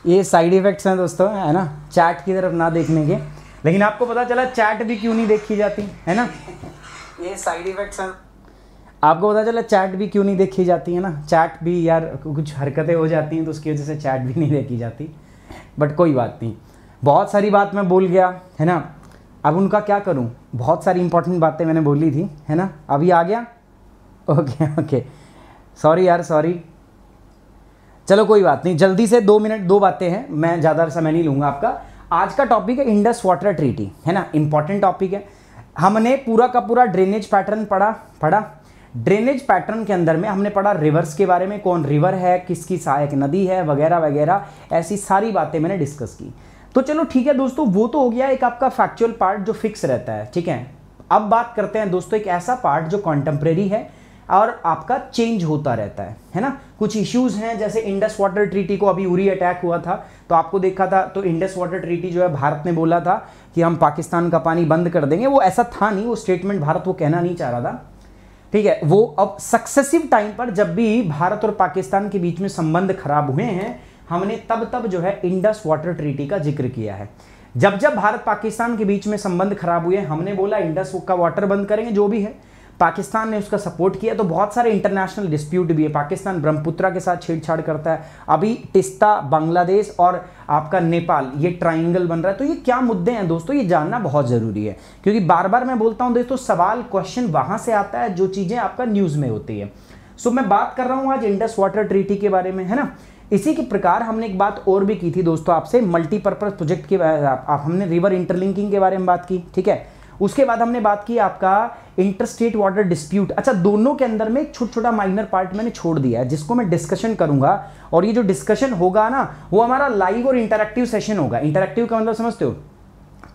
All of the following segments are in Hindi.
ये साइड इफ़ेक्ट्स हैं दोस्तों, है ना, चैट की तरफ ना देखने के। लेकिन आपको पता चला चैट भी क्यों नहीं देखी जाती, है ना, ये साइड इफ़ेक्ट्स हैं। आपको पता चला चैट भी क्यों नहीं देखी जाती है ना, चैट भी यार कुछ हरकतें हो जाती हैं तो उसकी वजह से चैट भी नहीं देखी जाती। बट कोई बात नहीं, बहुत सारी बात मैं बोल गया, है ना, अब उनका क्या करूं, बहुत सारी इंपॉर्टेंट बातें मैंने बोली थी, है ना, अभी आ गया। ओके ओके, सॉरी यार सॉरी, चलो कोई बात नहीं, जल्दी से 2 मिनट 2 बातें हैं, मैं ज़्यादा समय नहीं लूँगा आपका। आज का टॉपिक है इंडस वाटर ट्रीटी, है ना, इंपॉर्टेंट टॉपिक है। हमने पूरा का पूरा ड्रेनेज पैटर्न पढ़ा। ड्रेनेज पैटर्न के अंदर में हमने पढ़ा रिवर्स के बारे में, कौन रिवर है, किसकी सहायक नदी है, वगैरह वगैरह, ऐसी सारी बातें मैंने डिस्कस की। तो चलो ठीक है दोस्तों, वो तो हो गया एक आपका फैक्चुअल पार्ट जो फिक्स रहता है, ठीक है। अब बात करते हैं दोस्तों एक ऐसा पार्ट जो कॉन्टेम्प्रेरी है और आपका चेंज होता रहता है ना। कुछ इश्यूज हैं, जैसे इंडस वाटर ट्रीटी को अभी उरी अटैक हुआ था तो आपको देखा था, तो इंडस वाटर ट्रीटी जो है भारत ने बोला था कि हम पाकिस्तान का पानी बंद कर देंगे। वो ऐसा था नहीं, वो स्टेटमेंट भारत वो कहना नहीं चाह रहा था, ठीक है। वो अब सक्सेसिव टाइम पर जब भी भारत और पाकिस्तान के बीच में संबंध खराब हुए हैं, हमने तब जो है इंडस वाटर ट्रीटी का जिक्र किया है। जब भारत पाकिस्तान के बीच में संबंध खराब हुए, हमने बोला इंडस का वाटर बंद करेंगे, जो भी है। पाकिस्तान ने उसका सपोर्ट किया। तो बहुत सारे इंटरनेशनल डिस्प्यूट भी है, पाकिस्तान ब्रह्मपुत्रा के साथ छेड़छाड़ करता है, अभी तिस्ता बांग्लादेश और आपका नेपाल, ये ट्राइंगल बन रहा है। तो ये क्या मुद्दे हैं दोस्तों, ये जानना बहुत जरूरी है, क्योंकि बार बार मैं बोलता हूं दोस्तों, सवाल क्वेश्चन वहां से आता है जो चीजें आपका न्यूज में होती है। सो मैं बात कर रहा हूं आज इंडस वाटर ट्रीटी के बारे में, है ना। इसी के प्रकार हमने एक बात और भी की थी दोस्तों आपसे, मल्टीपर्पज प्रोजेक्ट के हमने रिवर इंटरलिंकिंग के बारे में बात की, ठीक है। उसके बाद हमने बात की आपका इंटरस्टेट वाटर डिस्प्यूट। अच्छा, दोनों के अंदर में एक छोटा माइनर पार्ट मैंने छोड़ दिया है जिसको मैं डिस्कशन करूंगा, और ये जो डिस्कशन होगा ना वो हमारा लाइव और इंटरैक्टिव सेशन होगा। इंटरैक्टिव का मतलब समझते हो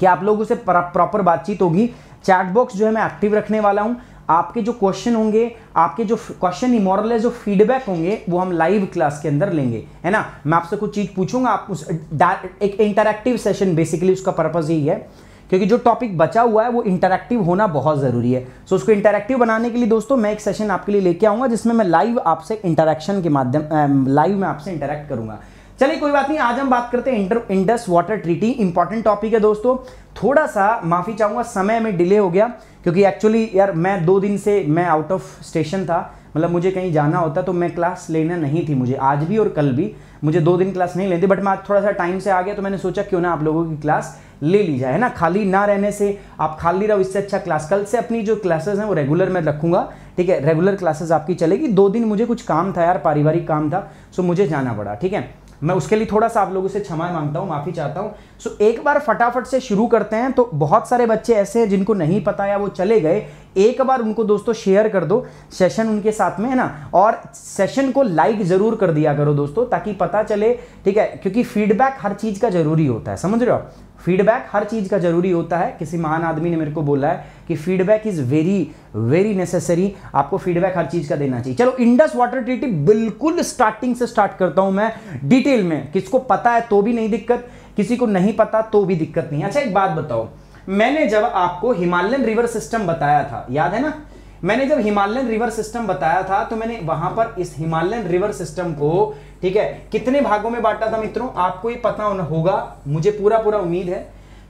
कि आप लोगों से प्रॉपर बातचीत होगी। चैट बॉक्स जो है मैं एक्टिव रखने वाला हूं, आपके जो क्वेश्चन होंगे, आपके जो क्वेश्चन इमोरल है, जो फीडबैक होंगे, वो हम लाइव क्लास के अंदर लेंगे, है ना। मैं आपसे कुछ चीज पूछूंगा, आप उस एक इंटरैक्टिव सेशन, बेसिकली उसका पर्पज यही है, क्योंकि जो टॉपिक बचा हुआ है वो इंटरैक्टिव होना बहुत ज़रूरी है। सो उसको इंटरैक्टिव बनाने के लिए दोस्तों मैं एक सेशन आपके लिए लेके आऊँगा जिसमें मैं लाइव आपसे इंटरैक्शन के माध्यम लाइव में आपसे इंटरैक्ट करूँगा। चलिए कोई बात नहीं, आज हम बात करते हैं Indus water treaty. Important topic है दोस्तों। थोड़ा सा माफ़ी चाहूँगा, समय में डिले हो गया, क्योंकि एक्चुअली यार मैं 2 दिन से मैं आउट ऑफ स्टेशन था, मतलब मुझे कहीं जाना होता तो मैं क्लास लेना नहीं थी, मुझे आज भी और कल भी मुझे 2 दिन क्लास नहीं लेती, बट मैं आज थोड़ा सा टाइम से आ गया तो मैंने सोचा क्यों ना आप लोगों की क्लास ले ली जाए, है ना। खाली ना रहने से आप खाली रहो, इससे अच्छा क्लास। कल से अपनी जो क्लासेस हैं वो रेगुलर मैं रखूंगा, ठीक है, रेगुलर क्लासेस आपकी चलेगी। 2 दिन मुझे कुछ काम था यार, पारिवारिक काम था, सो मुझे जाना पड़ा, ठीक है। मैं उसके लिए थोड़ा सा आप लोगों से क्षमा मांगता हूं, माफी चाहता हूं। सो एक बार फटाफट से शुरू करते हैं। तो बहुत सारे बच्चे ऐसे हैं जिनको नहीं पता या वो चले गए, एक बार उनको दोस्तों शेयर कर दो सेशन उनके साथ में, है ना, और सेशन को लाइक जरूर कर दिया करो दोस्तों, ताकि पता चले, ठीक है, क्योंकि फीडबैक हर चीज का जरूरी होता है, समझ रहे हो। फीडबैक हर चीज का जरूरी होता है। किसी महान आदमी ने मेरे को बोला है कि फीडबैक इज वेरी नेसेसरी, आपको फीडबैक हर चीज का देना चाहिए। चलो इंडस वाटर ट्रीटी बिल्कुल स्टार्टिंग से स्टार्ट करता हूं मैं डिटेल में, किसको पता है तो भी नहीं दिक्कत, किसी को नहीं पता तो भी दिक्कत नहीं। अच्छा एक बात बताओ, मैंने जब आपको हिमालयन रिवर सिस्टम बताया था, याद है ना, मैंने जब हिमालयन रिवर सिस्टम बताया था तो मैंने वहां पर इस हिमालयन रिवर सिस्टम को, ठीक है, कितने भागों में बांटा था मित्रों, आपको ये पता होगा, मुझे पूरा उम्मीद है।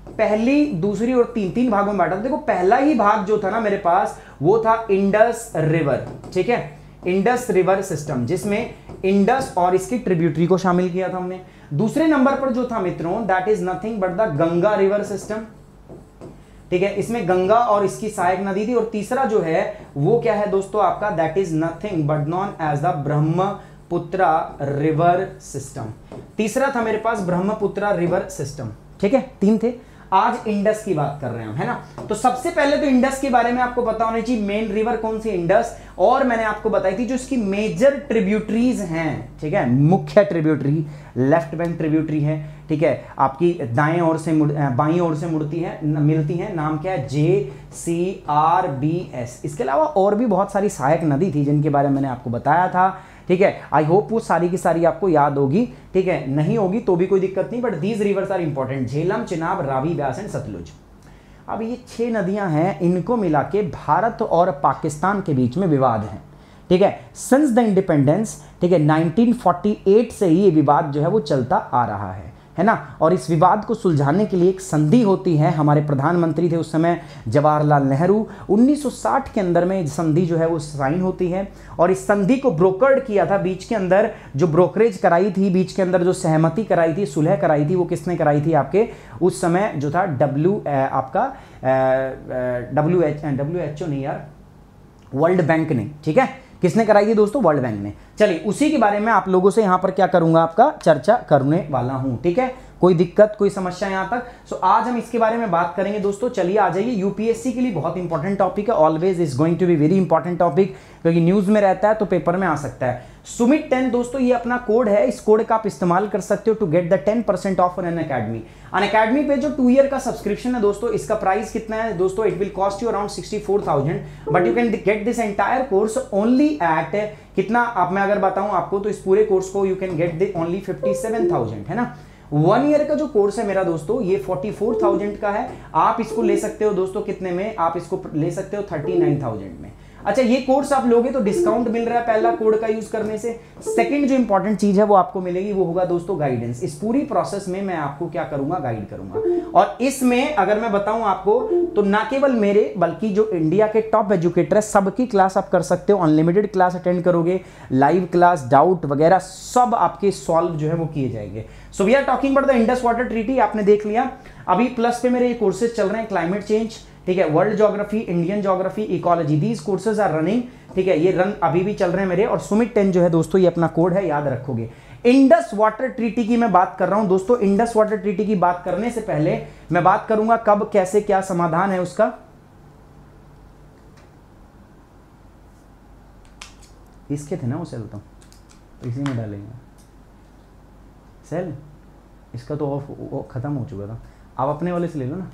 पहली, दूसरी और तीन भागों में बांटा था। देखो पहला ही भाग जो था ना मेरे पास, वो था इंडस रिवर, ठीक है, इंडस रिवर सिस्टम, जिसमें इंडस और इसकी ट्रिब्यूटरी को शामिल किया था हमने। दूसरे नंबर पर जो था मित्रों, that is nothing but the Ganga river system, ठीक है, इसमें गंगा और इसकी सहायक नदी थी। और तीसरा जो है वो क्या है दोस्तों आपका, that is nothing but known as the Brahmaputra river system. तीसरा था मेरे पास ब्रह्मपुत्रा रिवर सिस्टम, ठीक है, 3 थे। आज इंडस की बात कर रहे हैं, है ना। तो सबसे पहले तो इंडस के बारे में आपको पता होना चाहिए, मेन रिवर कौन सी, इंडस, और मैंने आपको बताई थी जो इसकी मेजर ट्रिब्यूटरीज हैं, ठीक है, मुख्य ट्रिब्यूटरी, लेफ्ट बैंक ट्रिब्यूटरी है, ठीक है, आपकी दाएं ओर से बाईं ओर से मुड़ती है, मिलती है। नाम क्या है? JCRBS। इसके अलावा और भी बहुत सारी सहायक नदी थी जिनके बारे में मैंने आपको बताया था, ठीक है। आई होप वो सारी की सारी आपको याद होगी, ठीक है। नहीं होगी तो भी कोई दिक्कत नहीं, but these rivers are important, Jhelum, Chenab, Ravi, Beas and Sutlej. अब ये 6 नदियां हैं, इनको मिला के भारत और पाकिस्तान के बीच में विवाद है, ठीक है, सिंस द इंडिपेंडेंस, ठीक है। 1948 से ही ये विवाद जो है वो चलता आ रहा है ना। और इस विवाद को सुलझाने के लिए एक संधि होती है। हमारे प्रधानमंत्री थे उस समय जवाहरलाल नेहरू। 1960 के अंदर में संधि जो है वो साइन होती है, और इस संधि को ब्रोकर्ड किया था बीच के अंदर, जो ब्रोकरेज कराई थी, बीच के अंदर जो सहमति कराई थी, सुलह कराई थी, वो किसने कराई थी? आपके उस समय जो था WHO नहीं यार, वर्ल्ड बैंक ने, ठीक है। किसने कराई थी दोस्तों? वर्ल्ड बैंक ने। चलिए उसी के बारे में आप लोगों से यहां पर क्या करूंगा, आपका चर्चा करने वाला हूं, ठीक है। कोई दिक्कत, कोई समस्या यहां तक? सो आज हम इसके बारे में बात करेंगे दोस्तों। चलिए आ जाइए, यूपीएससी के लिए बहुत इंपॉर्टेंट टॉपिक है, always is going to be very important topic, क्योंकि न्यूज में रहता है तो पेपर में आ सकता है। सुमित 10 दोस्तों ये अपना कोड है, इस कोड का आप इस्तेमाल कर सकते हो to get the 10% off on Unacademy. Unacademy पे जो 2 ईयर का सब्सक्रिप्शन है दोस्तों, इसका प्राइस कितना है दोस्तों? It will cost you around 64,000, but you can get this entire course only at कितना? आप मैं अगर बताऊं आपको तो इस पूरे कोर्स को you can get the only 57,000, है ना। 1 ईयर का जो कोर्स है मेरा दोस्तों, ये 44,000 का है। आप इसको ले सकते हो दोस्तों कितने में? आप इसको ले सकते हो 39,000 में। अच्छा, ये कोर्स आप लोगे तो डिस्काउंट मिल रहा है पहला कोड का यूज करने से। सेकंड जो इंपॉर्टेंट चीज है वो आपको मिलेगी, वो होगा दोस्तों गाइडेंस। इस पूरी प्रोसेस में मैं आपको क्या करूंगा? गाइड करूंगा। और इसमें अगर मैं बताऊं आपको तो ना केवल मेरे, बल्कि जो इंडिया के टॉप एजुकेटर है सबकी क्लास आप कर सकते हो। अनलिमिटेड क्लास अटेंड करोगे, लाइव क्लास, डाउट वगैरह सब आपके सॉल्व जो है वो किए जाएंगे। So we are talking about the Indus water treaty. आपने देख लिया। अभी प्लस पे मेरे ये कोर्सेज चल रहे हैं, क्लाइमेट चेंज, ठीक है, world geography, Indian geography, ecology, these courses are running, ठीक है, ये रन अभी भी चल रहे हैं मेरे। और सुमित 10 जो है दोस्तों, ये अपना कोड है, याद रखोगे। इंडस वाटर ट्रीटी की मैं बात कर रहा हूं दोस्तों। इंडस वाटर ट्रीटी की बात करने से पहले मैं बात करूंगा कब, कैसे, क्या समाधान है उसका। इसके थे ना वो सेल, तो इसी में डालेंगे सेल। इसका तो ऑफ खत्म हो चुका था, आप अपने वाले से ले लो ना।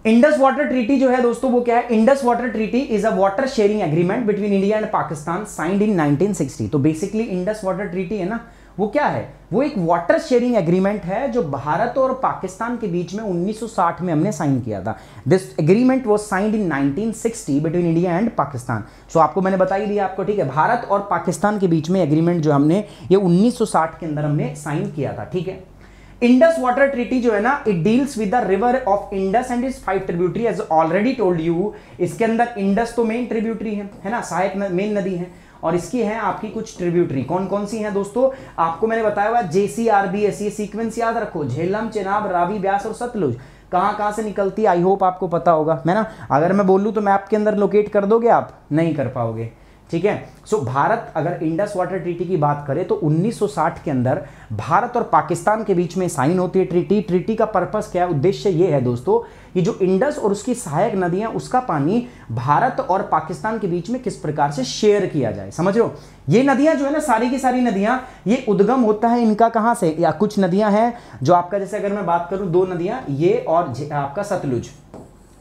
इंडस वाटर ट्रीटी जो है दोस्तों वो क्या है? Indus water treaty is a water sharing agreement between India and Pakistan signed in 1960। तो बेसिकली इंडस वाटर ट्रीटी है ना, वो क्या है? वो एक वाटर शेयरिंग एग्रीमेंट है जो भारत और पाकिस्तान के बीच में 1960 में हमने साइन किया था। This agreement was signed in 1960 between India and Pakistan. So आपको मैंने बता ही दिया आपको, ठीक है। भारत और पाकिस्तान के बीच में एग्रीमेंट जो हमने ये 1960 के अंदर हमने साइन किया था, ठीक है। इंडस वाटर ट्रीटी जो है ना, it deals with the river of Indus and its 5 tributary, as already told you. इसके अंदर इंडस तो मेन ट्रिब्यूटरी है ना, सहायक मेन नदी है, और इसकी है आपकी कुछ ट्रिब्यूटरी। कौन कौन सी हैं दोस्तों? आपको मैंने बताया हुआ JCRBS, ये सीक्वेंस याद रखो, झेलम, चिनाब, रावी, ब्यास और सतलुज। कहां कहां से निकलती है आई होप आपको पता होगा, है ना। अगर मैं बोलूं तो मैप के अंदर लोकेट कर दोगे आप? नहीं कर पाओगे, ठीक है। सो भारत, अगर इंडस वाटर ट्रीटी की बात करें तो 1960 के अंदर भारत और पाकिस्तान के बीच में साइन होती है ट्रीटी। ट्रीटी का पर्पस क्या है? उद्देश्य ये है दोस्तों कि जो इंडस और उसकी सहायक नदियां, उसका पानी भारत और पाकिस्तान के बीच में किस प्रकार से शेयर किया जाए, समझ रहे हो। ये नदियां जो है ना, सारी की सारी नदियां, ये उद्गम होता है इनका कहां से? या कुछ नदियां हैं जो आपका, जैसे अगर मैं बात करूं 2 नदियां, ये और आपका सतलुज,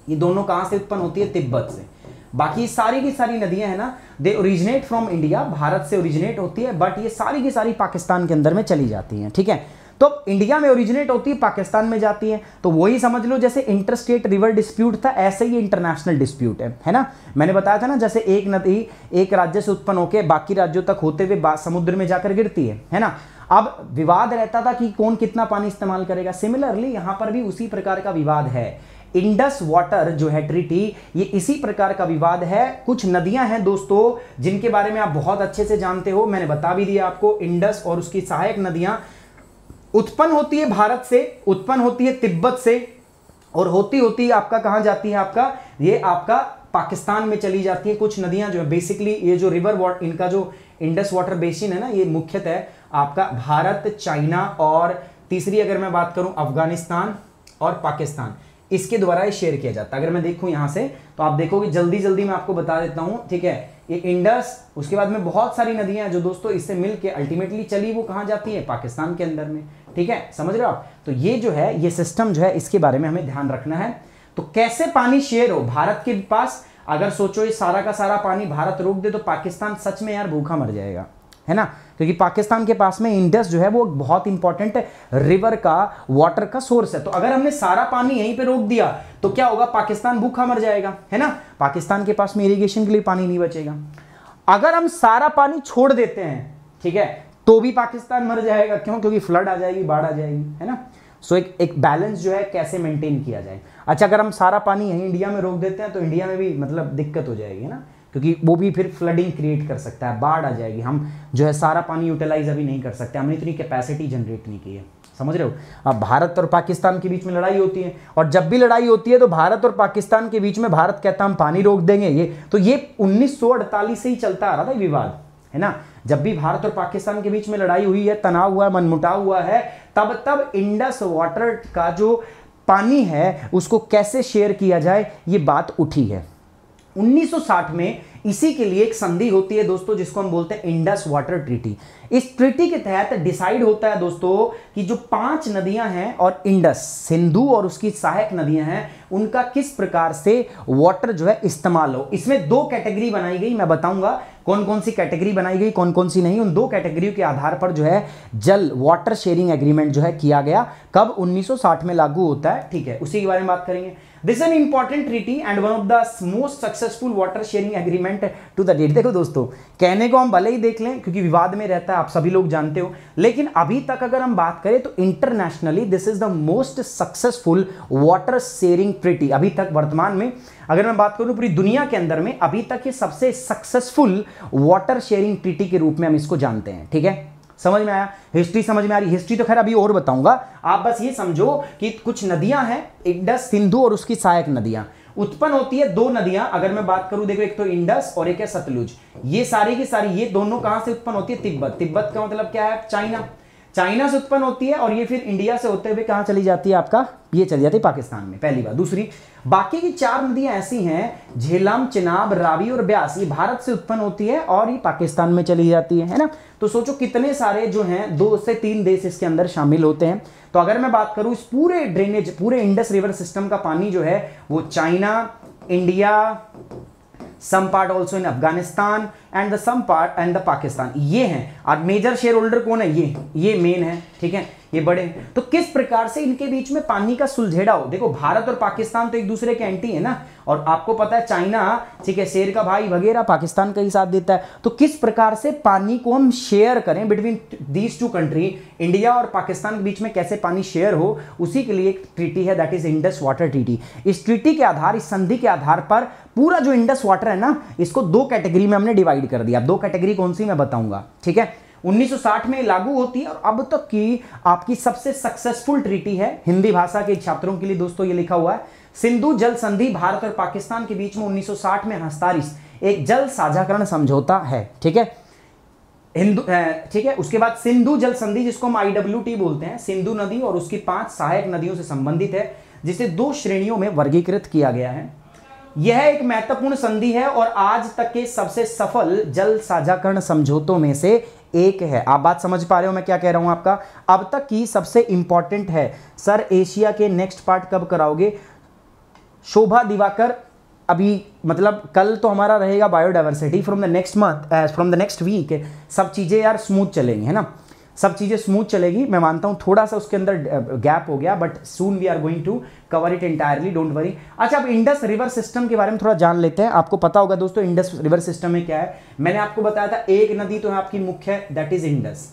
ये दोनों कहां से उत्पन्न होती है? तिब्बत से। बाकी सारी की सारी नदियां है ना, they originate from India, Bharat से ओरिजिनेट होती है, बट ये सारी की सारी पाकिस्तान के अंदर में चली जाती हैं, ठीक है। तो इंडिया में ओरिजिनेट होती है, पाकिस्तान में जाती है। तो वही समझ लो जैसे इंटरस्टेट रिवर डिस्प्यूट था, ऐसे ही इंटरनेशनल डिस्प्यूट है ना। मैंने बताया था ना, जैसे एक नदी एक राज्य से उत्पन्न होकर बाकी राज्यों तक होते हुए समुद्र में जाकर गिरती है ना। अब विवाद रहता था कि कौन कितना पानी इस्तेमाल करेगा। सिमिलरली यहां पर भी उसी प्रकार का विवाद है। इंडस वाटर जो है ट्रीटी, ये इसी प्रकार का विवाद है। कुछ नदियां हैं दोस्तों जिनके बारे में आप बहुत अच्छे से जानते हो, मैंने बता भी दिया आपको। इंडस और उसकी सहायक नदियां उत्पन्न होती है भारत से, उत्पन्न होती है तिब्बत से, और होती होती आपका कहां जाती है? आपका ये आपका पाकिस्तान में चली जाती है। कुछ नदियां जो है बेसिकली, ये जो रिवर वाटर, इनका जो इंडस वाटर बेसिन है ना, ये मुख्यतः आपका भारत, चाइना और तीसरी अगर मैं बात करूं अफगानिस्तान और पाकिस्तान, इसके द्वारा ये शेयर किया जाता है। अगर मैं देखूं यहां से तो आप देखोगे, जल्दी जल्दी मैं आपको बता देता हूं, ठीक है। ये इंडस, उसके बाद में बहुत सारी नदियां हैं जो दोस्तों इससे मिलके अल्टीमेटली चली वो कहां जाती है? पाकिस्तान के अंदर में, ठीक है, समझ रहे हो आप? तो ये जो है, ये सिस्टम जो है, इसके बारे में हमें ध्यान रखना है। तो कैसे पानी शेयर हो भारत के पास, अगर सोचो ये सारा का सारा पानी भारत रोक दे तो पाकिस्तान सच में यार भूखा मर जाएगा, है ना, क्योंकि पाकिस्तान के पास में इंडस जो है वो बहुत इंपॉर्टेंट रिवर का वाटर का सोर्स है। तो अगर हमने सारा पानी यहीं पे रोक दिया तो क्या होगा, पाकिस्तान भूखा मर जाएगा, है ना, पाकिस्तान के पास में इरिगेशन के लिए पानी नहीं बचेगा। अगर हम सारा पानी छोड़ देते हैं, ठीक है, तो भी पाकिस्तान मर जाएगा। क्यों? क्योंकि फ्लड आ जाएगी, बाढ़ आ जाएगी, है ना। सो एक बैलेंस जो है कैसे मेंटेन किया जाए। अच्छा, अगर हम सारा पानी यहीं इंडिया में रोक देते हैं तो इंडिया में भी मतलब दिक्कत हो जाएगी, है ना, क्योंकि वो भी फिर फ्लडिंग क्रिएट कर सकता है, बाढ़ आ जाएगी। हम जो है सारा पानी यूटिलाइज अभी नहीं कर सकते, हमने इतनी कैपेसिटी जनरेट नहीं की है, समझ रहे हो। अब भारत और पाकिस्तान के बीच में लड़ाई होती है, और जब भी लड़ाई होती है तो भारत और पाकिस्तान के बीच में भारत कहता हम पानी रोक देंगे, ये 1948 से ही चलता आ रहा था विवाद, है ना। जब भी भारत और पाकिस्तान के बीच में लड़ाई हुई है, तनाव हुआ है, मनमुटाव हुआ है, तब इंडस वाटर का जो पानी है उसको कैसे शेयर किया जाए, ये बात उठी है। 1960 में इसी के लिए एक संधि होती है दोस्तों, जिसको हम बोलते हैं इंडस वाटर ट्रीटी। इस ट्रीटी के तहत डिसाइड होता है दोस्तों कि जो 5 नदियां हैं और इंडस, सिंधु और उसकी सहायक नदियां हैं, उनका किस प्रकार से वाटर जो है इस्तेमाल हो। इसमें 2 कैटेगरी बनाई गई, मैं बताऊंगा कौन कौन सी कैटेगरी बनाई गई, कौन कौन सी नहीं। उन 2 कैटेगरी के आधार पर जो है जल वाटर शेयरिंग एग्रीमेंट जो है किया गया। कब? 1960 में लागू होता है, ठीक है, उसी के बारे में बात करेंगे। This is an important treaty and one of the most successful water sharing agreement to the date. देखो दोस्तों, कहने को हम भले ही देख लें क्योंकि विवाद में रहता है, आप सभी लोग जानते हो, लेकिन अभी तक अगर हम बात करें तो internationally this is the most successful water sharing treaty. अभी तक वर्तमान में अगर मैं बात करूं पूरी दुनिया के अंदर में, अभी तक ये सबसे सक्सेसफुल वाटर शेयरिंग ट्रीटी के रूप में हम इसको जानते हैं, ठीक है। समझ में आया? हिस्ट्री समझ में आ रही? हिस्ट्री तो खैर अभी और बताऊंगा, आप बस ये समझो कि कुछ नदियां हैं, इंडस, सिंधु और उसकी सहायक नदियां उत्पन्न होती है। 2 नदियां अगर मैं बात करूं, देखो, एक तो इंडस और एक है सतलुज। ये सारी की सारी, ये दोनों कहां से उत्पन्न होती है? तिब्बत। तिब्बत का मतलब क्या है? चाइना। चाइना से उत्पन्न होती है और ये फिर इंडिया से होते हुए कहां चली जाती है? आपका ये चली जाती है पाकिस्तान में, पहली बात। दूसरी, बाकी की 4 नदियां ऐसी हैं, झेलम, चिनाब, रावी और ब्यास, ये भारत से उत्पन्न होती है और ये पाकिस्तान में चली जाती है ना। तो सोचो कितने सारे जो हैं, 2 से 3 देश इसके अंदर शामिल होते हैं। तो अगर मैं बात करूं इस पूरे ड्रेनेज, पूरे इंडस रिवर सिस्टम का पानी जो है वो China, India, some part also in Afghanistan and the some part and the Pakistan, ये हैं। और मेजर शेयर होल्डर कौन है? ये मेन है, ठीक है, ये बड़े हैं। तो किस प्रकार से इनके बीच में पानी का सुलझेड़ा हो। देखो, भारत और पाकिस्तान तो एक दूसरे के एंटी है ना, और आपको पता है चाइना, ठीक है, शेर का भाई वगैरह, पाकिस्तान का ही साथ देता है। तो किस प्रकार से पानी को हम शेयर करें बिटवीन दीज 2 कंट्री, इंडिया और पाकिस्तान के बीच में कैसे पानी शेयर हो, उसी के लिए एक ट्रीटी है, that is Indus water treaty. इस ट्रीटी के आधार, इस संधि के आधार पर पूरा जो इंडस वाटर है ना, इसको 2 कैटेगरी में हमने डिवाइड कर दिया। 2 कैटेगरी कौन सी मैं बताऊंगा, ठीक है। 1960 में लागू होती है और अब तक की आपकी सबसे सक्सेसफुल ट्रीटी है। हिंदी भाषा के छात्रों के लिए दोस्तों ये लिखा हुआ है, सिंधु जल संधि भारत और पाकिस्तान के बीच में 1960 में हस्ताक्षरित एक जल साझाकरण समझौता है, ठीक है, ठीक है। उसके बाद सिंधु जल संधि, जिसको हम IWT बोलते हैं, सिंधु नदी और उसकी 5 सहायक नदियों से संबंधित है, जिसे 2 श्रेणियों में वर्गीकृत किया गया है। यह एक महत्वपूर्ण संधि है और आज तक के सबसे सफल जल साझाकरण समझौतों में से एक है। आप बात समझ पा रहे हो मैं क्या कह रहा हूं? आपका अब तक की सबसे इंपॉर्टेंट है। सर, एशिया के नेक्स्ट पार्ट कब कराओगे? शोभा दिवाकर, अभी मतलब कल तो हमारा रहेगा biodiversity, from the next month, from the next week सब चीजें यार स्मूथ चलेंगी, है ना, सब चीजें स्मूथ चलेगी। मैं मानता हूं थोड़ा सा उसके अंदर गैप हो गया, but soon we are going to cover it entirely, don't worry. अच्छा, अब इंडस रिवर सिस्टम के बारे में थोड़ा जान लेते हैं। आपको पता होगा दोस्तों इंडस रिवर सिस्टम में क्या है। मैंने आपको बताया था एक नदी तो है आपकी मुख्य, दैट इज इंडस।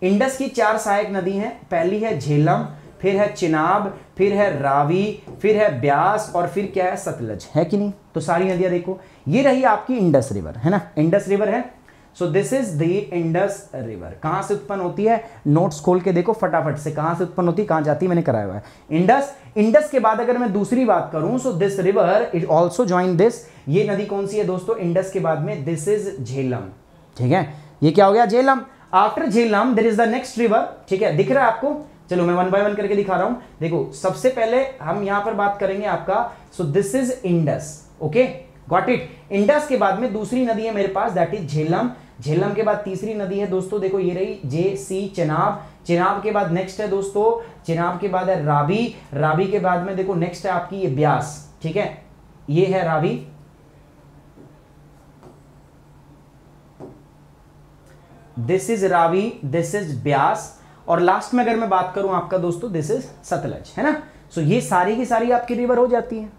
इंडस की 4 सहायक नदी हैं। पहली है झेलम, फिर है चिनाब, फिर है रावी, फिर है ब्यास और फिर क्या है? सतलज, है कि नहीं? तो सारी नदियां देखो, ये रही आपकी इंडस रिवर, है ना, इंडस रिवर है। So this is the Indus river. कहां से उत्पन्न होती है? नोट्स खोल के देखो फटाफट से, कहां से उत्पन्न होती है, कहां जाती है, मैंने कराया हुआ है। इंडस। इंडस के बाद अगर मैं दूसरी बात करूं, so this river it also join this, ये नदी कौन सी है दोस्तों इंडस के बाद में? दिस इज झेलम, ठीक है, ये क्या हो गया? Jhelum. After Jhelum there is the next river, ठीक है, दिख रहा है आपको? चलो मैं 1 बाय 1 करके दिखा रहा हूं। देखो, सबसे पहले हम यहां पर बात करेंगे आपका, so this is Indus, okay, got it. Indus के बाद में दूसरी नदी है मेरे पास, दैट इज झेलम। झेलम के बाद तीसरी नदी है दोस्तों, देखो ये रही JC चेनाब। चेनाब के बाद नेक्स्ट है दोस्तों, चेनाब के बाद है रावी। रावी के बाद में देखो नेक्स्ट है आपकी ये ब्यास, ठीक है, ये है Ravi. This is Ravi, this is Beas, और लास्ट में अगर मैं बात करूं आपका दोस्तों, दिस इज सतलज, है ना। सो ये सारी की सारी आपकी रिवर हो जाती है।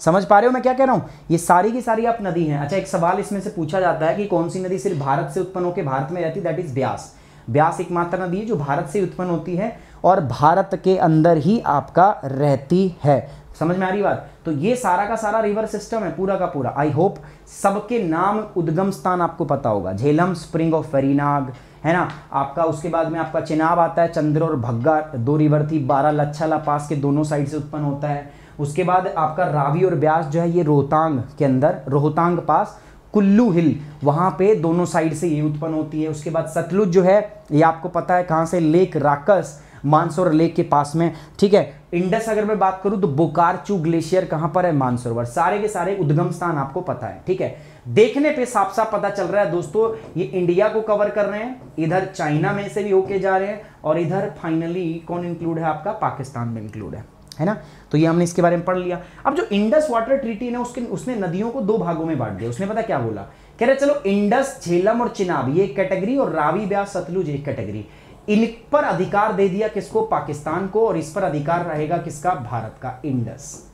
समझ पा रहे हो मैं क्या कह रहा हूं? ये सारी की सारी आप नदी हैं। अच्छा, एक सवाल इसमें से पूछा जाता है कि कौन सी नदी सिर्फ भारत से उत्पन्न होकर भारत में रहती है, दैट इज ब्यास। ब्यास एकमात्र नदी है जो भारत से उत्पन्न होती है और भारत के अंदर ही आपका रहती है। समझ में आ रही बात? तो ये सारा का सारा रिवर सिस्टम है पूरा का पूरा। आई होप सबके नाम, उद्गम स्थान आपको पता होगा। झेलम, स्प्रिंग ऑफ वेरीनाग, है ना आपका। उसके बाद में आपका चेनाब आता है, चंद्र और भग्गा 2 रिवर थी, 12 लच्छला पास के दोनों साइड से उत्पन्न होता है। उसके बाद आपका रावी और ब्यास जो है ये रोहतांग के अंदर, रोहतांग पास कुल्लू हिल, वहां पे दोनों साइड से ये उत्पन्न होती है। उसके बाद सतलुज जो है ये आपको पता है कहां से, लेक राकस, मानसरोवर लेक के पास में, ठीक है। इंडस अगर मैं बात करूं तो बोकारचू ग्लेशियर कहां पर है, मानसरोवर। सारे के सारे उद्गम स्थान आपको पता है, ठीक है। देखने पे साफ साफ पता चल रहा है दोस्तों, ये इंडिया को कवर कर रहे हैं, इधर चाइना में से भी होके जा रहे हैं, और इधर फाइनली कौन इंक्लूड है आपका, पाकिस्तान में इंक्लूड है ना। तो ये हमने इसके बारे में पढ़ लिया। अब जो इंडस वाटर ट्रीटी है उसने नदियों को 2 भागों में बांट दिया। उसने पता क्या बोला, कह रहे चलो इंडस, झेलम और चिनाब ये एक कैटेगरी, और रावी, ब्यास, सतलुज एक कैटेगरी। इन पर अधिकार दे दिया किसको, पाकिस्तान को, और इस पर अधिकार रहेगा किसका, भारत का, इंडस।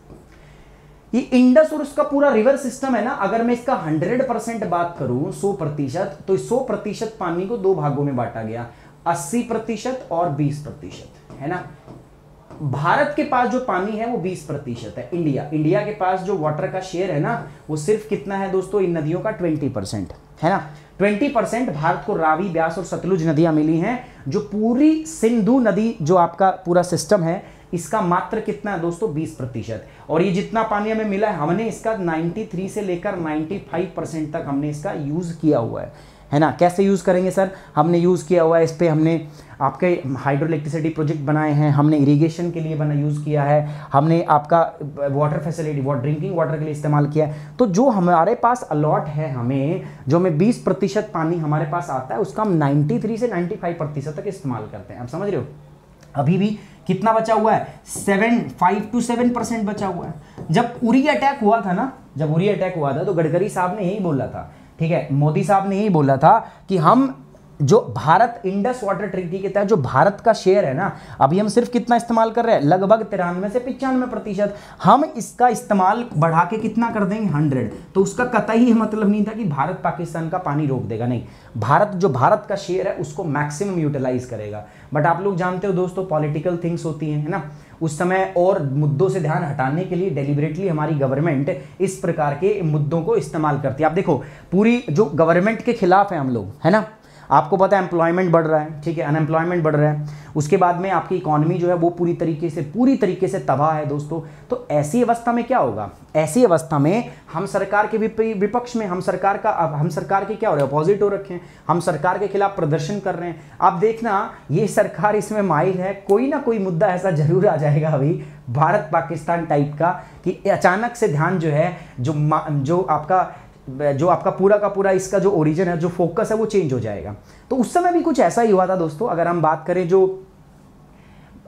ये इंडस और उसका पूरा रिवर सिस्टम है ना, अगर मैं इसका 100% बात करूं, 100%, तो 100% पानी को 2 भागों में बांटा गया, 80% और 20%, है ना। भारत के पास जो पानी है वो 20% है। इंडिया के पास जो वाटर का शेयर है ना वो सिर्फ कितना है दोस्तों, इन नदियों का 20%, है ना। 20% भारत को रावी, ब्यास और सतलुज नदियां मिली हैं। जो पूरी सिंधु नदी जो आपका पूरा सिस्टम है इसका मात्र कितना है दोस्तों, 20%। और ये जितना पानी हमें मिला है, हमने इसका 93 से लेकर 95% तक हमने इसका यूज किया हुआ है ना। कैसे यूज करेंगे सर, हमने यूज किया हुआ है इस पे, हमने आपके हाइड्रो इलेक्ट्रिसिटी प्रोजेक्ट बनाए हैं, हमने इरिगेशन के लिए यूज किया है, हमने आपका वाटर फैसिलिटी, ड्रिंकिंग वाटर के लिए इस्तेमाल किया है। तो जो हमारे पास अलॉट है, जो हमें 20% पानी हमारे पास आता है उसका हम 93 से 95% तक इस्तेमाल करते हैं। आप समझ रहे हो? अभी भी कितना बचा हुआ है, 5 to 7% बचा हुआ है। जब उरी अटैक हुआ था तो गडकरी साहब ने यही बोला था, ठीक है, मोदी साहब ने यही बोला था कि हम जो भारत इंडस वाटर ट्रीटी के तहत जो भारत का शेयर है ना, अभी हम सिर्फ कितना इस्तेमाल कर रहे हैं, लगभग 93 से 95%। हम इसका इस्तेमाल बढ़ा के कितना कर देंगे, 100। तो उसका कतई मतलब नहीं था कि भारत पाकिस्तान का पानी रोक देगा, नहीं, भारत का शेयर है उसको मैक्सिमम यूटिलाइज करेगा। बट आप लोग जानते हो दोस्तों, पॉलिटिकल थिंग्स होती हैं, है ना, उस समय और मुद्दों से ध्यान हटाने के लिए डेलिबरेटली हमारी गवर्नमेंट इस प्रकार के मुद्दों को इस्तेमाल करती है। आप देखो, पूरी जो गवर्नमेंट के खिलाफ है हम लोग, है ना, आपको पता है एम्प्लॉयमेंट बढ़ रहा है, ठीक है, अनएम्प्लॉयमेंट बढ़ रहा है, उसके बाद में आपकी इकोनॉमी जो है वो पूरी तरीके से तबाह है दोस्तों। तो ऐसी अवस्था में क्या होगा, ऐसी अवस्था में हम सरकार के विपक्ष में, हम सरकार के क्या हो रहे हैं, अपोजिट हो रखे हैं, हम सरकार के खिलाफ प्रदर्शन कर रहे हैं। आप देखना ये सरकार इसमें माहिर है, कोई ना कोई मुद्दा ऐसा जरूर आ जाएगा अभी भारत पाकिस्तान टाइप का, कि अचानक से ध्यान जो है, जो आपका पूरा का पूरा इसका जो ओरिजिन है, जो फोकस है वो चेंज हो जाएगा। तो उस समय भी कुछ ऐसा ही हुआ था दोस्तों। अगर हम बात करें जो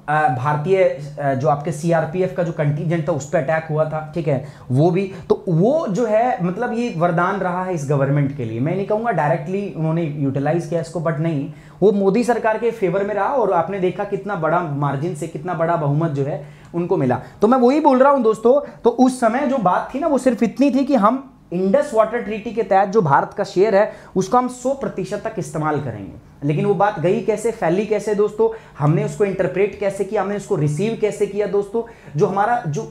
भारतीय जो आपके सीआरपीएफ का जो कंटिजेंट था उस पर अटैक हुआ था, ठीक है, वो भी, तो वो जो है मतलब ये वरदान रहा है इस गवर्नमेंट के लिए। मैं नहीं कहूँगा डायरेक्टली उन्होंने यूटिलाइज किया इसको, बट नहीं, वो मोदी सरकार के फेवर में रहा और आपने देखा कितना बड़ा मार्जिन से, कितना बड़ा बहुमत जो है उनको मिला। तो मैं वही बोल रहा हूँ दोस्तों, तो उस समय जो बात थी ना वो सिर्फ इतनी थी कि हम इंडस वाटर ट्रीटी के तहत जो भारत का शेयर है उसको हम 100% तक इस्तेमाल करेंगे। लेकिन वो बात गई कैसे, फैली कैसे दोस्तों, हमने उसको इंटरप्रेट कैसे किया, हमने उसको रिसीव कैसे किया दोस्तों। जो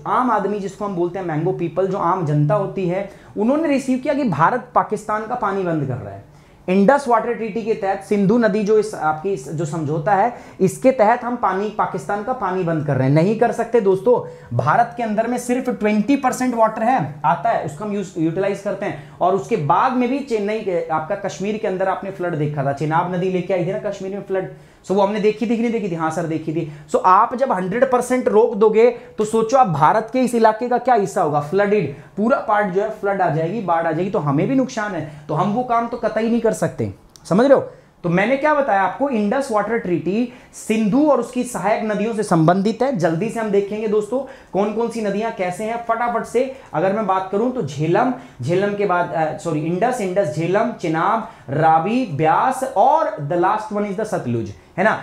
आम आदमी, जिसको हम बोलते हैं मैंगो पीपल, जो आम जनता होती है, उन्होंने रिसीव किया कि भारत पाकिस्तान का पानी बंद कर रहा है। इंडस वाटर ट्रीटी के तहत सिंधु नदी जो आपकी जो समझौता है, इसके तहत हम पाकिस्तान का पानी बंद कर रहे हैं। नहीं कर सकते दोस्तों, भारत के अंदर में सिर्फ 20% वाटर है, आता है, उसको हम यूटिलाइज करते हैं। और उसके बाद में भी चेन्नई, आपका कश्मीर के अंदर आपने फ्लड देखा था, चेनाब नदी लेके आई थी ना कश्मीर में फ्लड, सो वो हमने देखी थी कि नहीं देखी थी, हाँ सर देखी थी। सो आप जब 100% रोक दोगे तो सोचो आप भारत के इस इलाके का क्या हिस्सा होगा, फ्लडेड, पूरा पार्ट जो है फ्लड आ जाएगी, बाढ़ आ जाएगी, तो हमें भी नुकसान है। तो हम वो काम तो कतई नहीं कर सकते, समझ रहे हो। तो मैंने क्या बताया आपको, इंडस वाटर ट्रीटी सिंधु और उसकी सहायक नदियों से संबंधित है। जल्दी से हम देखेंगे दोस्तों कौन कौन सी नदियां कैसे हैं फटाफट से। अगर मैं बात करूं तो झेलम, झेलम के बाद इंडस, इंडस झेलम, चिनाब, रावी, ब्यास और the last one is the Sutlej, है ना।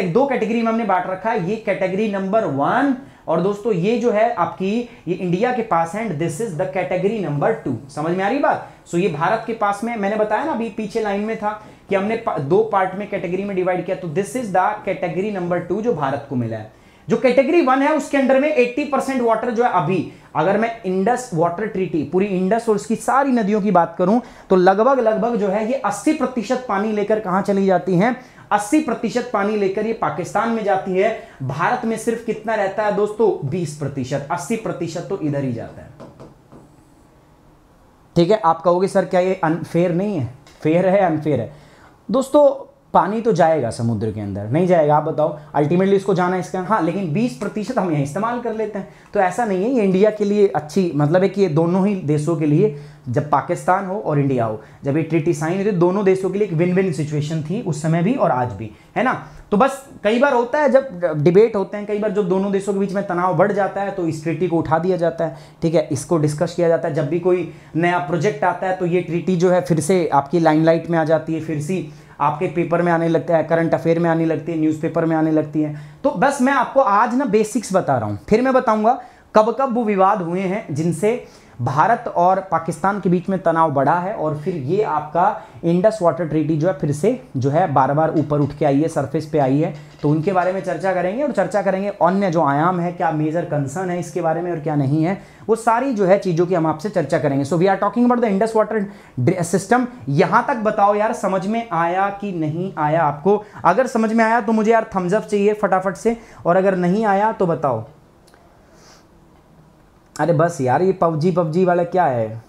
दो कैटेगरी में हमने बांट रखा है, ये कैटेगरी नंबर 1 और दोस्तों ये जो है आपकी ये इंडिया के पास है and this is the category number 2। समझ में आ रही बात। सो ये भारत के पास में, मैंने बताया ना अभी पीछे लाइन में था कि हमने 2 पार्ट में कैटेगरी में डिवाइड किया, तो this is the category number 2 जो भारत को मिला है। जो कैटेगरी 1 है उसके अंडर में 80% वाटर जो है अभी, अगर मैं इंडस वाटर ट्रीटी पूरी इंडस और उसकी सारी नदियों की बात करूं तो लगभग जो है ये 80% पानी लेकर कहां चली जाती हैं, 80% पानी लेकर ये पाकिस्तान में जाती है। भारत में सिर्फ कितना रहता है दोस्तों, 20%, 80% तो इधर ही जाता है। ठीक है, आप कहोगे सर क्या ये अनफेयर नहीं है? फेयर है, अनफेयर है दोस्तों। पानी तो जाएगा समुद्र के अंदर, नहीं जाएगा? आप बताओ, अल्टीमेटली इसको जाना है इसका, हाँ, लेकिन 20% हम यहाँ इस्तेमाल कर लेते हैं। तो ऐसा नहीं है, ये इंडिया के लिए अच्छी, मतलब है कि ये दोनों ही देशों के लिए, जब पाकिस्तान हो और इंडिया हो, जब ये ट्रीटी साइन हुई थी, दोनों देशों के लिए एक विन विन सिचुएशन थी उस समय भी और आज भी, है ना। तो बस कई बार होता है जब डिबेट होते हैं, कई बार जब दोनों देशों के बीच में तनाव बढ़ जाता है तो इस ट्रीटी को उठा दिया जाता है, ठीक है, इसको डिस्कस किया जाता है। जब भी कोई नया प्रोजेक्ट आता है तो ये ट्रीटी जो है फिर से आपकी लाइमलाइट में आ जाती है, फिर से आपके पेपर में आने लगता है, करंट अफेयर में आने लगती है, न्यूज़पेपर में आने लगती है। तो बस मैं आपको आज ना बेसिक्स बता रहा हूं, फिर मैं बताऊंगा कब कब वो विवाद हुए हैं जिनसे भारत और पाकिस्तान के बीच में तनाव बढ़ा है, और फिर ये आपका इंडस वाटर ट्रीटी जो है फिर से जो है बार बार ऊपर उठ के आई है, सरफेस पे आई है। तो उनके बारे में चर्चा करेंगे और चर्चा करेंगे अन्य जो आयाम है, क्या मेजर कंसर्न है इसके बारे में और क्या नहीं है, वो सारी जो है चीज़ों की हम आपसे चर्चा करेंगे। So we are talking about the Indus water system. यहां तक बताओ यार समझ में आया कि नहीं आया आपको? अगर समझ में आया तो मुझे यार थम्स अप चाहिए फटाफट से, और अगर नहीं आया तो बताओ। अरे बस यार ये पबजी वाला क्या है,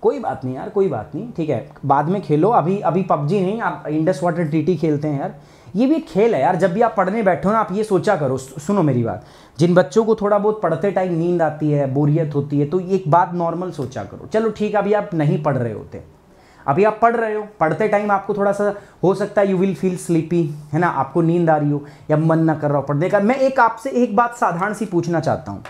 कोई बात नहीं यार, कोई बात नहीं, ठीक है, बाद में खेलो, अभी पबजी नहीं, आप इंडस वाटर ट्रीटी खेलते हैं यार। ये भी एक खेल है यार। जब भी आप पढ़ने बैठो ना, आप ये सोचा करो, सुनो मेरी बात, जिन बच्चों को थोड़ा बहुत पढ़ते टाइम नींद आती है, बोरियत होती है, तो एक बात नॉर्मल सोचा करो। चलो ठीक है, अभी आप नहीं पढ़ रहे होते, अभी आप पढ़ रहे हो, पढ़ते टाइम आपको थोड़ा सा हो सकता है यू विल फील स्लीपी, है ना, आपको नींद आ रही हो या मन ना कर रहा हो पढ़ने का। मैं आपसे एक बात साधारण सी पूछना चाहता हूँ,